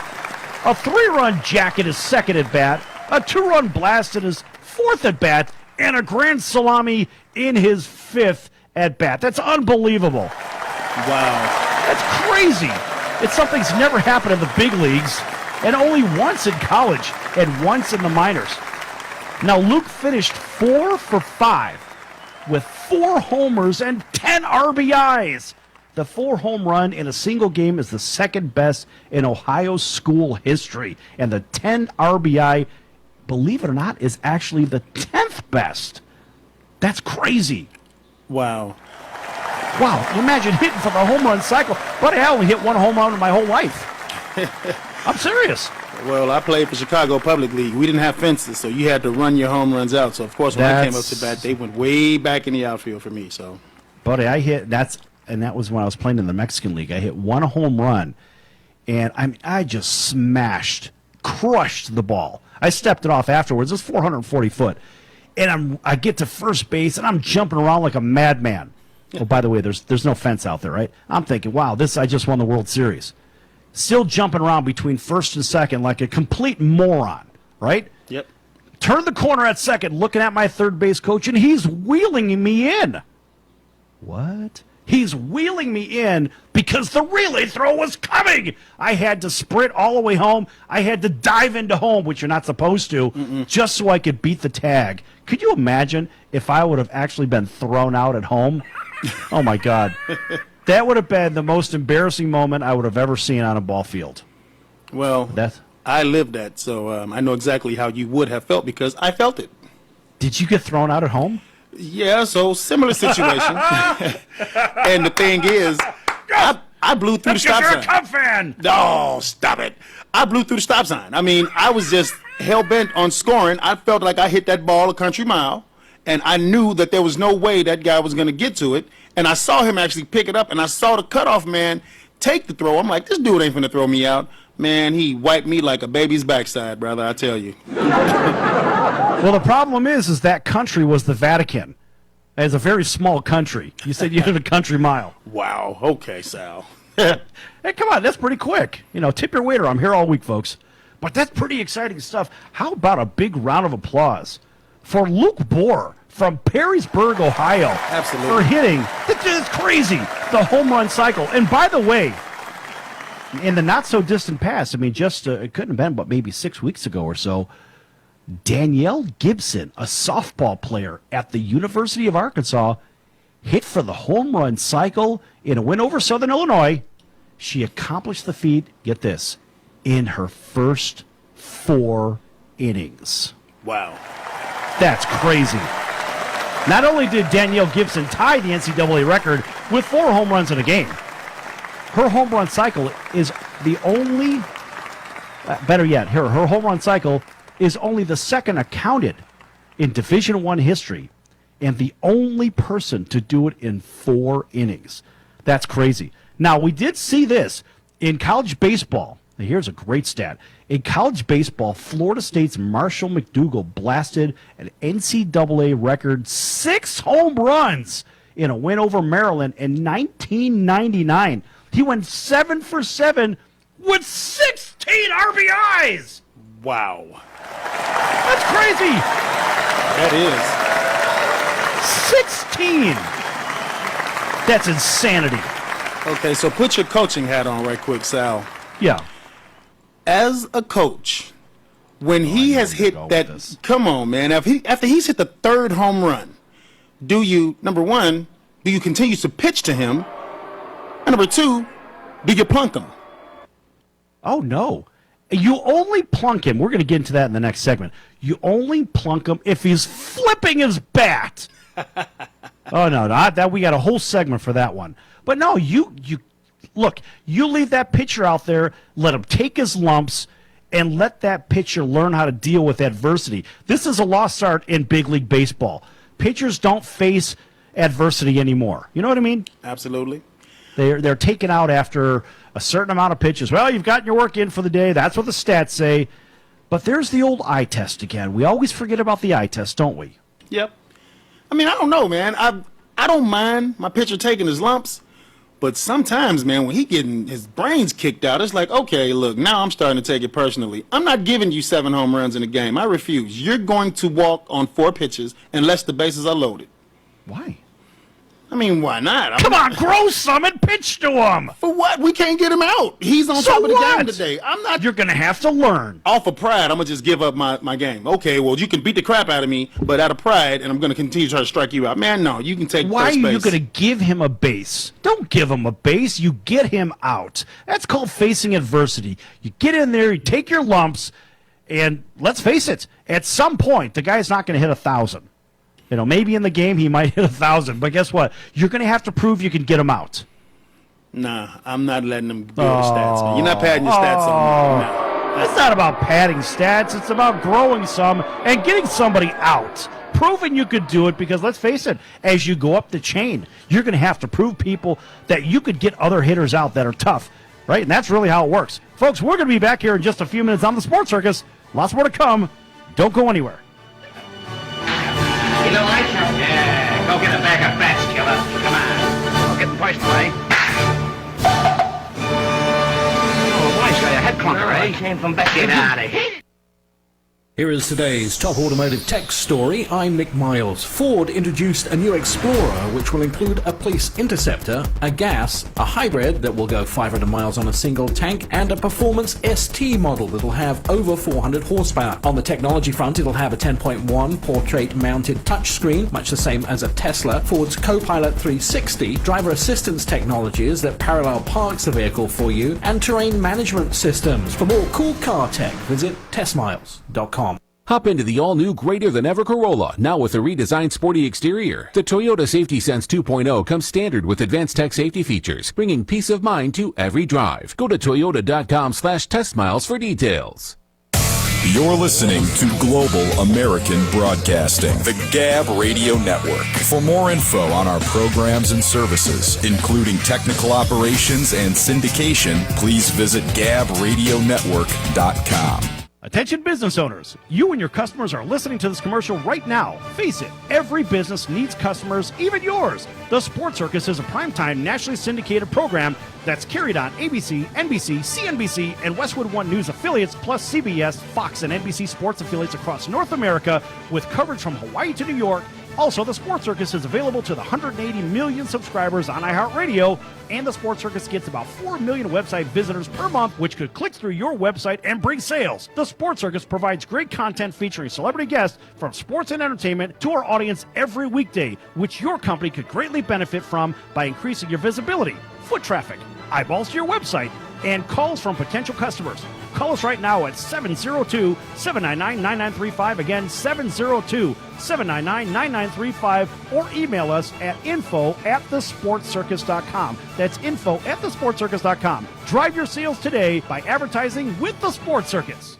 S14: a 3-run jack at his second at-bat, a 2-run blast at his fourth at-bat, and a grand salami in his 5th at bat. That's unbelievable.
S18: Wow.
S14: That's crazy. It's something's never happened in the big leagues, and only once in college and once in the minors. Now, Luke finished 4 for 5 with 4 homers and 10 RBIs. The 4-home run in a single game is the second best in Ohio school history. And the 10 RBI, believe it or not, is actually the 10th best. That's crazy.
S18: Wow.
S14: Wow, imagine hitting for the home run cycle. Buddy, I only hit 1 home run in my whole life. I'm serious.
S18: Well, I played for Chicago Public League. We didn't have fences, so you had to run your home runs out. So, of course, when I came up to bat, they went way back in the outfield for me. So,
S14: buddy, that was when I was playing in the Mexican League. I hit 1 home run, and I just crushed the ball. I stepped it off afterwards. It was 440 foot. And I get to first base, and I'm jumping around like a madman. Oh, by the way, there's no fence out there, right? I'm thinking, wow, I just won the World Series. Still jumping around between first and second like a complete moron, right?
S18: Yep.
S14: Turn the corner at second, looking at my third base coach, and he's wheeling me in. What? He's wheeling me in because the relay throw was coming. I had to sprint all the way home. I had to dive into home, which you're not supposed to, just so I could beat the tag. Could you imagine if I would have actually been thrown out at home? Oh, my God. That would have been the most embarrassing moment I would have ever seen on a ball field.
S18: Well, I lived that, so I know exactly how you would have felt because I felt it.
S14: Did you get thrown out at home?
S18: Yeah, so similar situation. And the thing is, I blew through the stop sign.
S14: You're a Cub fan.
S18: No, stop it. I blew through the stop sign. I mean, I was just hell-bent on scoring. I felt like I hit that ball a country mile, and I knew that there was no way that guy was going to get to it. And I saw him actually pick it up, and I saw the cutoff man take the throw. I'm like, this dude ain't finna throw me out. Man, he wiped me like a baby's backside, brother, I tell you.
S14: Well, the problem is that country was the Vatican. It's a very small country. You said you hit a country mile.
S18: Wow. Okay, Sal.
S14: Hey, come on. That's pretty quick. Tip your waiter. I'm here all week, folks. But that's pretty exciting stuff. How about a big round of applause for Luke Bohr from Perrysburg, Ohio.
S18: Absolutely.
S14: For hitting, it's crazy, the home run cycle. And by the way, in the not-so-distant past, it couldn't have been but maybe 6 weeks ago or so, Danielle Gibson, a softball player at the University of Arkansas, hit for the home run cycle in a win over Southern Illinois. She accomplished the feat, get this, in her first 4 innings.
S18: Wow.
S14: That's crazy. Not only did Danielle Gibson tie the NCAA record with 4 home runs in a game, her home run cycle is the only, better yet, her home run cycle is only the second accounted in Division I history and the only person to do it in 4 innings. That's crazy. Now, we did see this in college baseball. Now, here's a great stat. In college baseball, Florida State's Marshall McDougal blasted an NCAA record 6 home runs in a win over Maryland in 1999. He went 7 for 7 with 16 RBIs.
S18: Wow.
S14: That's crazy.
S18: That
S14: is. 16. That's insanity.
S18: Okay, so put your coaching hat on right quick, Sal.
S14: Yeah.
S18: As a coach, when he has hit that, come on, man, after he's hit the 3rd home run, do you, number one, do you continue to pitch to him? And number 2, do you plunk him? Oh,
S14: no. You only plunk him. We're going to get into that in the next segment. You only plunk him if he's flipping his bat. Oh, no, that we got a whole segment for that one. But no, you look, you leave that pitcher out there, let him take his lumps, and let that pitcher learn how to deal with adversity. This is a lost art in big league baseball. Pitchers don't face adversity anymore. You know what I mean?
S18: Absolutely.
S14: They're taken out after a certain amount of pitches. Well, you've gotten your work in for the day. That's what the stats say. But there's the old eye test again. We always forget about the eye test, don't we?
S18: Yep. I mean, I don't know, man. I don't mind my pitcher taking his lumps, But sometimes, man, when he getting his brains kicked out, it's like, okay, look, now I'm starting to take it personally. I'm not giving you 7 home runs in a game. I refuse. You're going to walk on 4 pitches unless the bases are loaded.
S14: Why?
S18: I mean, why not?
S14: Come on, grow some and pitch to him.
S18: For what? We can't get him out. He's on top of the game today. I'm not.
S14: You're going to have to learn.
S18: Off of pride, I'm going to just give up my game. Okay, well, you can beat the crap out of me, but out of pride, and I'm going to continue to try to strike you out. Man, no, you can take
S14: Why
S18: first
S14: are
S18: base.
S14: you going to give him a base? Don't give him a base. You get him out. That's called facing adversity. You get in there, you take your lumps, and let's face it, at some point, the guy's not going to hit 1,000. You know, maybe in the game he might hit 1,000, but guess what? You're going to have to prove you can get him out.
S18: Nah, I'm not letting him build the stats, man. You're not padding your stats on me. No.
S14: It's not about padding stats. It's about growing some and getting somebody out. Proving you could do it, because let's face it, as you go up the chain, you're going to have to prove people that you could get other hitters out that are tough, right? And that's really how it works. Folks, we're going to be back here in just a few minutes on the Sports Circus. Lots more to come. Don't go anywhere.
S19: You don't like her? Yeah, go get a bag of bats, killer. Come on. I'll get twice away. Oh, boy, he's got a head clunker, eh? I came from back in out of here.
S20: Here is today's top automotive tech story. I'm Nick Miles. Ford introduced a new Explorer, which will include a police interceptor, a gas, a hybrid that will go 500 miles on a single tank, and a performance ST model that'll have over 400 horsepower. On the technology front, it'll have a 10.1 portrait-mounted touchscreen, much the same as a Tesla. Ford's Copilot 360, driver assistance technologies that parallel parks the vehicle for you, and terrain management systems. For more cool car tech, visit testmiles.com.
S1: Hop into the all-new greater-than-ever Corolla, now with a redesigned sporty exterior. The Toyota Safety Sense 2.0 comes standard with advanced tech safety features, bringing peace of mind to every drive. Go to toyota.com/testmiles for details.
S21: You're listening to Global American Broadcasting, the Gab Radio Network. For more info on our programs and services, including technical operations and syndication, please visit gabradionetwork.com.
S14: Attention business owners, you and your customers are listening to this commercial right now. Face it, every business needs customers, even yours. The Sports Circus is a primetime nationally syndicated program that's carried on ABC, NBC, CNBC, and Westwood One News affiliates, plus CBS, Fox, and NBC sports affiliates across North America, with coverage from Hawaii to New York. Also, the Sports Circus is available to the 180 million subscribers on iHeartRadio, and the Sports Circus gets about 4 million website visitors per month, which could click through your website and bring sales. The Sports Circus provides great content featuring celebrity guests from sports and entertainment to our audience every weekday, which your company could greatly benefit from by increasing your visibility, foot traffic, eyeballs to your website, and calls from potential customers. Call us right now at 702-799-9935. Again, 702-799-9935. Or email us at info@thesportscircus.com. That's info@thesportscircus.com. Drive your sales today by advertising with the Sports Circus.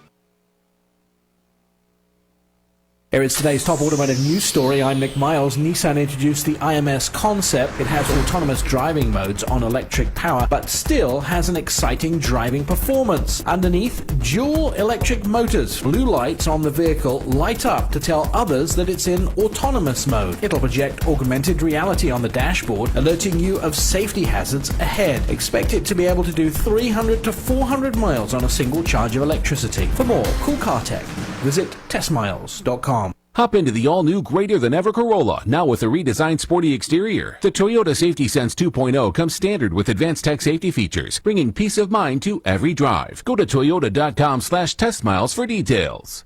S20: Here is today's top automotive news story. I'm Nick Miles. Nissan introduced the IMS concept. It has autonomous driving modes on electric power, but still has an exciting driving performance. Underneath, dual electric motors. Blue lights on the vehicle light up to tell others that it's in autonomous mode. It'll project augmented reality on the dashboard, alerting you of safety hazards ahead. Expect it to be able to do 300 to 400 miles on a single charge of electricity. For more cool car tech, visit testmiles.com.
S1: Hop into the all-new greater-than-ever Corolla, now with a redesigned sporty exterior. The Toyota Safety Sense 2.0 comes standard with advanced tech safety features, bringing peace of mind to every drive. Go to toyota.com/testmiles for details.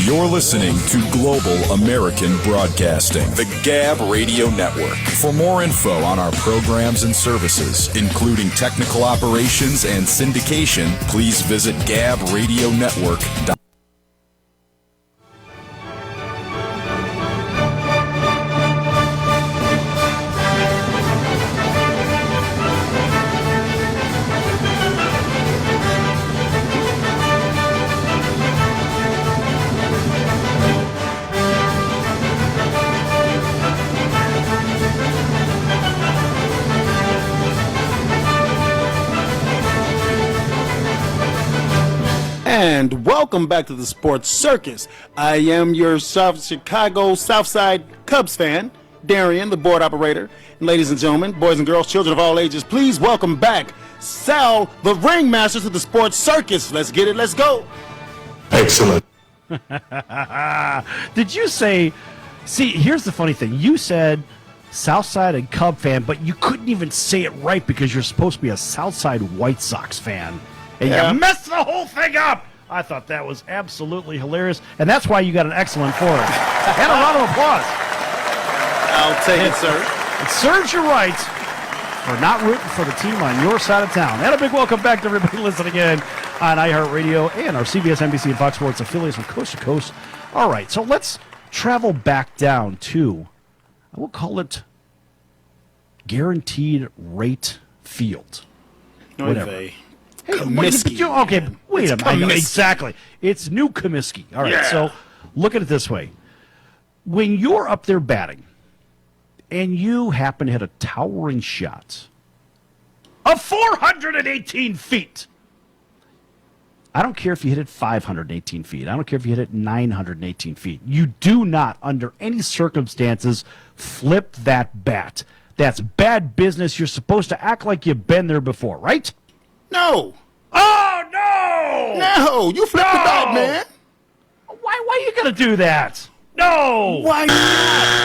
S21: You're listening to Global American Broadcasting, the Gab Radio Network. For more info on our programs and services, including technical operations and syndication, please visit gabradionetwork.com.
S18: And welcome back to the Sports Circus. I am your South Chicago Southside Cubs fan, Darian, the board operator. And ladies and gentlemen, boys and girls, children of all ages, please welcome back Sal, the ringmaster to the sports circus. Let's get it. Let's go.
S21: Excellent.
S14: Did you say, see, here's the funny thing. You said Southside and Cub fan, but you couldn't even say it right because you're supposed to be a Southside White Sox fan. And you messed the whole thing up. I thought that was absolutely hilarious, and that's why you got an excellent for it. And a round of applause.
S18: I'll take it, sir.
S14: It serves you right for not rooting for the team on your side of town. And a big welcome back to everybody listening in on iHeartRadio and our CBS, NBC, and Fox Sports affiliates from coast to coast. All right, so let's travel back down to, I will call it Guaranteed Rate Field. Whatever. Hey, wait a minute. Exactly. It's New Comiskey. All right, so look at it this way. When you're up there batting and you happen to hit a towering shot of 418 feet, I don't care if you hit it 518 feet. I don't care if you hit it 918 feet. You do not, under any circumstances, flip that bat. That's bad business. You're supposed to act like you've been there before, right?
S18: No.
S14: Oh, no!
S18: No, you flipped the bat, man.
S14: Why are you going to do that? No!
S18: Why not?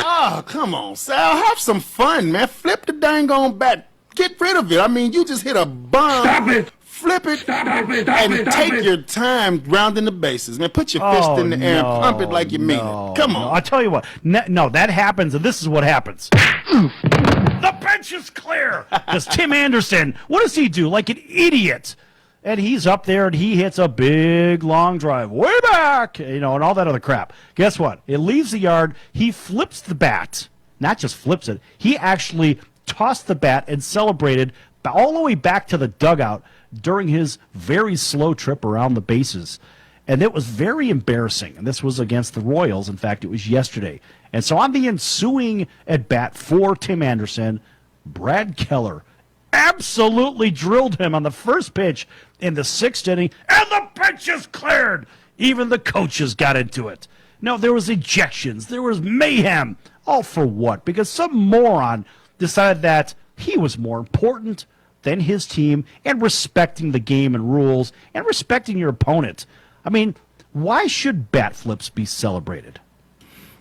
S18: Oh, come on, Sal. Have some fun, man. Flip the dang on bat. Get rid of it. I mean, you just hit a bomb.
S17: Stop it.
S18: Flip it. And take your time rounding the bases, man. Put your fist in the air and pump it like you mean it. Come on.
S14: I'll tell you what. No, that happens, and this is what happens. The bench is clear. Because Tim Anderson, what does he do? Like an idiot. And he's up there, and he hits a big, long drive way back, and all that other crap. Guess what? It leaves the yard. He flips the bat. Not just flips it. He actually tossed the bat and celebrated all the way back to the dugout during his very slow trip around the bases. And it was very embarrassing. And this was against the Royals. In fact, it was yesterday. And so on the ensuing at-bat for Tim Anderson, Brad Keller absolutely drilled him on the first pitch in the sixth inning, and the bench is cleared. Even the coaches got into it. No, there was ejections. There was mayhem. All for what? Because some moron decided that he was more important than his team and respecting the game and rules and respecting your opponent. I mean, why should bat flips be celebrated?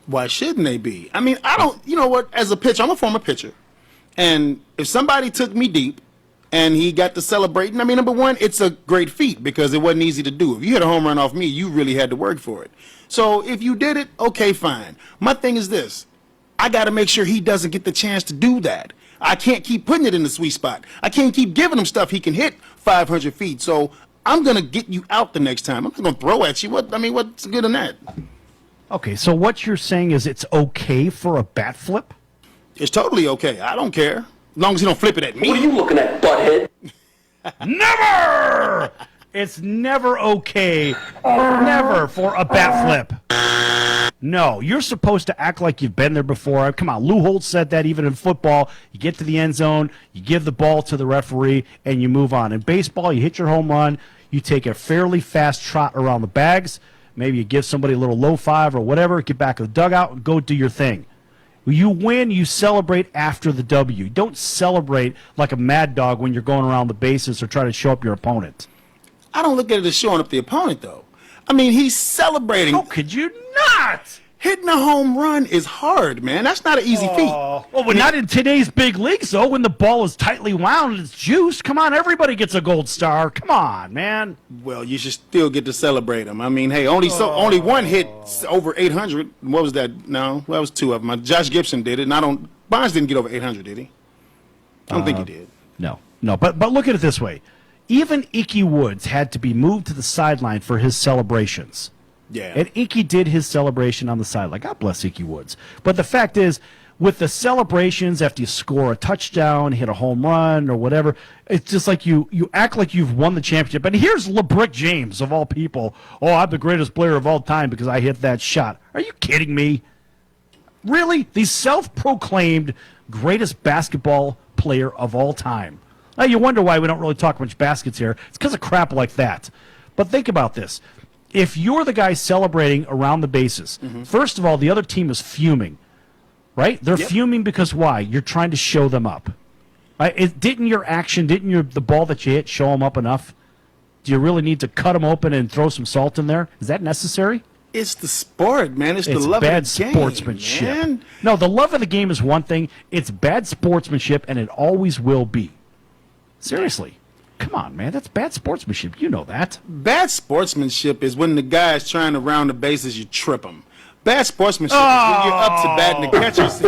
S18: Why shouldn't they be? I mean, I don't, you know what, as a pitcher, I'm a former pitcher. And if somebody took me deep and he got to celebrating, I mean, number one, it's a great feat because it wasn't easy to do. If you hit a home run off me, you really had to work for it. So if you did it, okay, fine. My thing is this. I got to make sure he doesn't get the chance to do that. I can't keep putting it in the sweet spot. I can't keep giving him stuff he can hit 500 feet. So I'm going to get you out the next time. I'm not going to throw at you. What's good in that?
S14: Okay, so what you're saying is it's okay for a bat flip?
S18: It's totally okay. I don't care. As long as you don't flip it at me.
S17: What are you looking at, butthead?
S14: Never! It's never okay, never, for a bat flip. No, you're supposed to act like you've been there before. Come on, Lou Holtz said that even in football. You get to the end zone, you give the ball to the referee, and you move on. In baseball, you hit your home run, you take a fairly fast trot around the bags, maybe you give somebody a little low five or whatever, get back to the dugout, and go do your thing. You win, you celebrate after the W. You don't celebrate like a mad dog when you're going around the bases or trying to show up your opponent.
S18: I don't look at it as showing up the opponent, though. I mean, he's celebrating.
S14: How could you not?
S18: Hitting a home run is hard, man. That's not an easy feat.
S14: Well, but not in today's big leagues, though, when the ball is tightly wound and it's juiced. Come on, everybody gets a gold star. Come on, man.
S18: Well, you should still get to celebrate him. I mean, hey, only one hit over 800. What was that? No, that was two of them. Josh Gibson did it, and Bonds didn't get over 800, did he? I don't think he did.
S14: No. But look at it this way. Even Icky Woods had to be moved to the sideline for his celebrations.
S18: Yeah.
S14: And Icky did his celebration on the sideline. God bless Icky Woods. But the fact is, with the celebrations after you score a touchdown, hit a home run, or whatever, it's just like you act like you've won the championship. And here's LeBrick James, of all people. Oh, I'm the greatest player of all time because I hit that shot. Are you kidding me? Really? The self-proclaimed greatest basketball player of all time. Now, you wonder why we don't really talk much baskets here. It's because of crap like that. But think about this. If you're the guy celebrating around the bases, first of all, the other team is fuming. right? They're fuming because why? You're trying to show them up. Right? Didn't the ball that you hit show them up enough? Do you really need to cut them open and throw some salt in there? Is that necessary?
S18: It's the sport, man. It's the love
S14: bad
S18: of the game,
S14: sportsmanship.
S18: man.
S14: No, the love of the game is one thing. It's bad sportsmanship, and it always will be. Seriously. Come on, man. That's bad sportsmanship. You know that.
S18: Bad sportsmanship is when the guy's trying to round the bases, you trip him. Bad sportsmanship is when you're up to bat and the catcher's...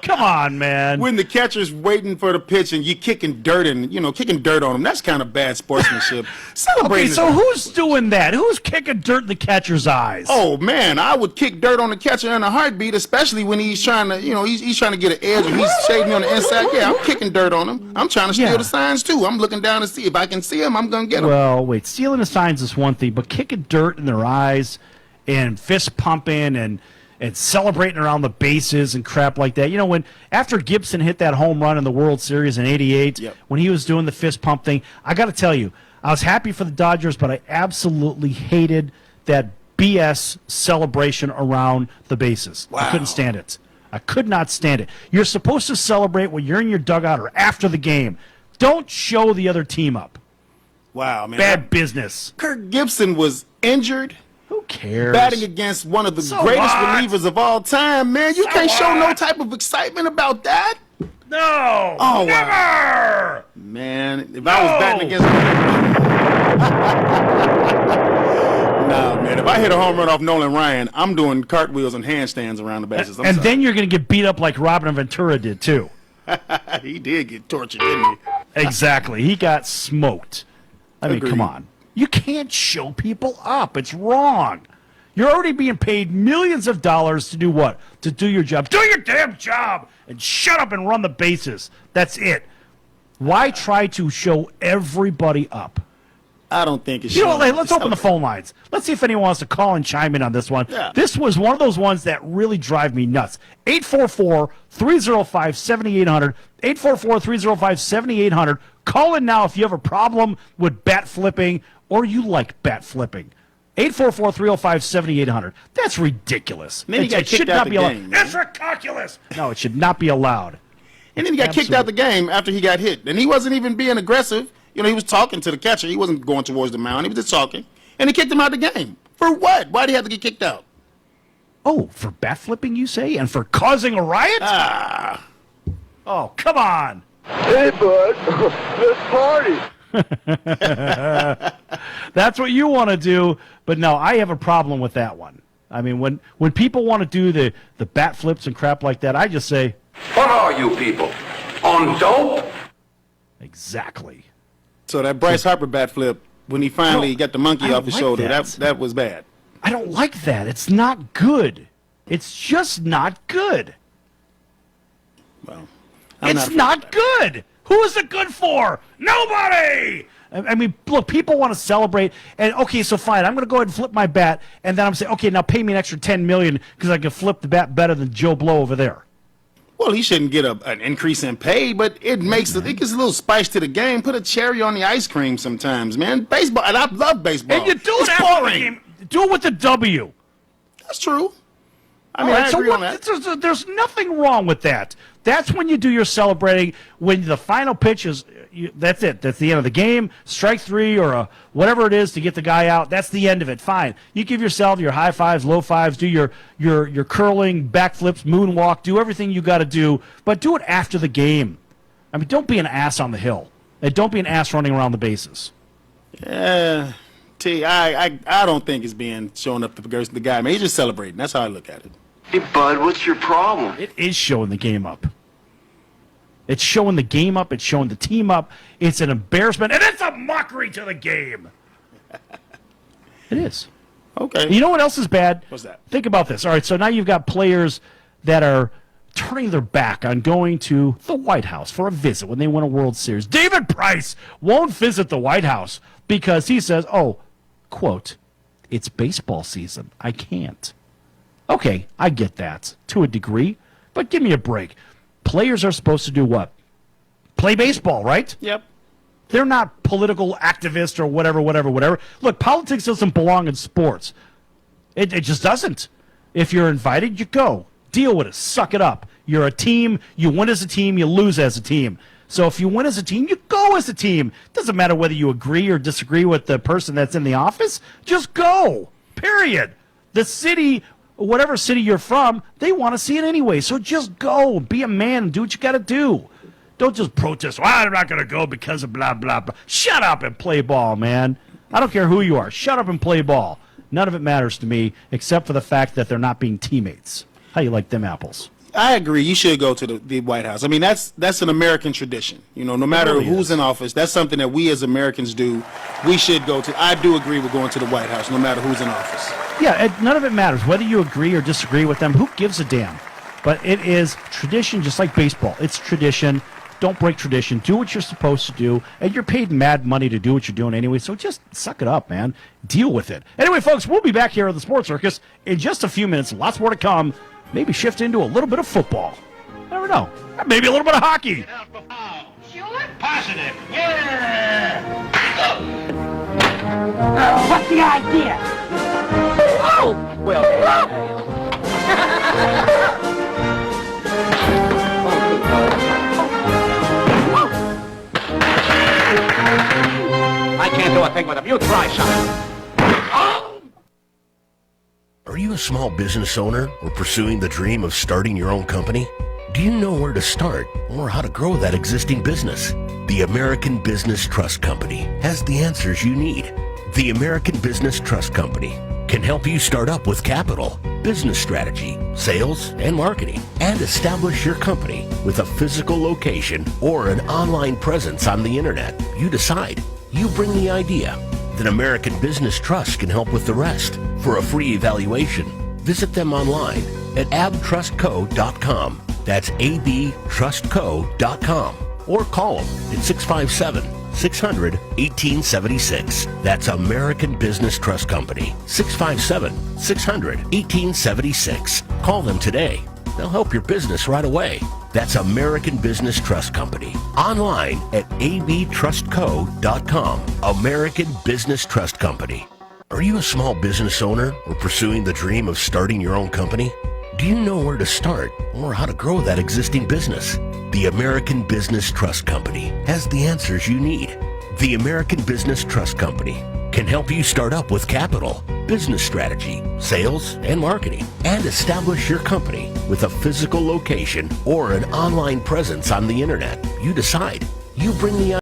S14: Come on, man.
S18: When the catcher's waiting for the pitch and you're kicking dirt on him, that's kind of bad sportsmanship. Celebrating.
S14: Okay, so who's doing that? Who's kicking dirt in the catcher's eyes?
S18: Oh man, I would kick dirt on the catcher in a heartbeat, especially when he's trying to, he's trying to get an edge and he's shading me on the inside. Yeah, I'm kicking dirt on him. I'm trying to steal the signs too. I'm looking down to see if I can see him. I'm gonna get him.
S14: Well, wait, stealing the signs is one thing, but kicking dirt in their eyes and fist pumping and celebrating around the bases and crap like that. When after Gibson hit that home run in the World Series in '88, when he was doing the fist pump thing, I got to tell you, I was happy for the Dodgers, but I absolutely hated that BS celebration around the bases. Wow. I couldn't stand it. I could not stand it. You're supposed to celebrate when you're in your dugout or after the game. Don't show the other team up.
S18: Wow, man.
S14: Bad business.
S18: Kurt Gibson was injured.
S14: Who cares?
S18: Batting against one of the greatest relievers of all time, man. You can't show no type of excitement about that.
S14: No.
S18: Oh,
S14: never.
S18: Wow. Man, if I was batting against... Nah, man. If I hit a home run off Nolan Ryan, I'm doing cartwheels and handstands around the bases.
S14: And then you're going to get beat up like Robin Ventura did, too.
S18: He did get tortured, didn't he?
S14: Exactly. He got smoked. I mean, come on. You can't show people up. It's wrong. You're already being paid millions of dollars to do what? To do your job. Do your damn job and shut up and run the bases. That's it. Why try to show everybody up?
S18: I don't think it's...
S14: Let's open the phone lines. Let's see if anyone wants to call and chime in on this one.
S18: Yeah.
S14: This was one of those ones that really drive me nuts. 844-305-7800. 844-305-7800. Call in now if you have a problem with bat flipping or you like bat flipping. 844-305-7800. That's ridiculous.
S18: And then he got kicked out the game.
S14: It's ridiculous. No, it should not be allowed.
S18: And then he got kicked out the game after he got hit. And he wasn't even being aggressive. He was talking to the catcher. He wasn't going towards the mound. He was just talking. And he kicked him out of the game. For what? Why did he have to get kicked out?
S14: Oh, for bat flipping, you say? And for causing a riot? Oh, come on.
S17: Hey, bud. Let's party.
S14: That's what you want to do, but no, I have a problem with that one. I mean, when people want to do the bat flips and crap like that, I just say,
S2: what are you people? On dope?
S14: Exactly.
S18: So that Bryce Harper bat flip, when he finally got the monkey off his shoulder, that was bad.
S14: I don't like that. It's not good. It's just not good.
S18: Well,
S14: it's not good. Who is it good for? Nobody! I mean, look, people want to celebrate, and okay, so fine, I'm going to go ahead and flip my bat, and then I'm saying, okay, now pay me an extra $10 million because I can flip the bat better than Joe Blow over there.
S18: Well, he shouldn't get an increase in pay, but it gives a little spice to the game. Put a cherry on the ice cream sometimes, man. Baseball, and I love baseball.
S14: And you do it after the game. Do it with the W.
S18: That's true. I mean, I agree on that.
S14: There's nothing wrong with that. That's when you do your celebrating. When the final pitch is, that's it. That's the end of the game. Strike three or whatever it is to get the guy out. That's the end of it. Fine. You give yourself your high fives, low fives. Do your curling, backflips, moonwalk. Do everything you got to do, but do it after the game. I mean, don't be an ass on the hill, and don't be an ass running around the bases.
S18: I don't think it's being shown up to the guy. Man, he's just celebrating. That's how I look at it.
S2: Hey, bud, what's your problem?
S14: It is showing the game up. It's showing the game up. It's showing the team up. It's an embarrassment, and it's a mockery to the game. It is.
S18: Okay.
S14: You know what else is bad?
S18: What's that?
S14: Think about this. All right, so now you've got players that are turning their back on going to the White House for a visit when they win a World Series. David Price won't visit the White House because he says, quote, it's baseball season. I can't. Okay, I get that to a degree, but give me a break. Players are supposed to do what? Play baseball, right?
S18: Yep.
S14: They're not political activists or whatever. Look, politics doesn't belong in sports. It just doesn't. If you're invited, you go. Deal with it. Suck it up. You're a team. You win as a team. You lose as a team. So if you win as a team, you go as a team. Doesn't matter whether you agree or disagree with the person that's in the office. Just go. Period. The city, whatever city you're from, they want to see it anyway. So just go. Be a man and do what you got to do. Don't just protest. Well, I'm not going to go because of blah, blah, blah. Shut up and play ball, man. I don't care who you are. Shut up and play ball. None of it matters to me except for the fact that they're not being teammates. How you like them apples?
S18: I agree. You should go to the White House. I mean, that's an American tradition. You know, no matter
S14: really
S18: who's in office, that's something that we as Americans do. We should go to. I do agree with going to the White House, no matter who's in office.
S14: Yeah, none of it matters. Whether you agree or disagree with them, who gives a damn? But it is tradition, just like baseball. It's tradition. Don't break tradition. Do what you're supposed to do. And you're paid mad money to do what you're doing anyway, so just suck it up, man. Deal with it. Anyway, folks, we'll be back here at the Sports Circus in just a few minutes. Lots more to come. Maybe shift into a little bit of football. Never know. Maybe a little bit of hockey.
S19: Sure? Positive. Yeah.
S17: What's the idea? Oh! Well,
S19: I can't do a thing with him. You try something.
S16: Are you a small business owner or pursuing the dream of starting your own company? Do you know where to start or how to grow that existing business? The American Business Trust Company has the answers you need. The American Business Trust Company can help you start up with capital, business strategy, sales, and marketing, and establish your company with a physical location or an online presence on the internet. You decide. You bring the idea. Then American Business Trust can help with the rest. For a free evaluation, visit them online at abtrustco.com. That's abtrustco.com. Or call them at 657-600-1876. That's American Business Trust Company. 657-600-1876. Call them today. They'll help your business right away. That's American Business Trust Company. Online at abtrustco.com. American Business Trust Company. Are you a small business owner or pursuing the dream of starting your own company? Do you know where to start or how to grow that existing business? The American Business Trust Company has the answers you need. The American Business Trust Company can help you start up with capital, business strategy, sales, and marketing, and establish your company with a physical location or an online presence on the internet. You decide. You bring the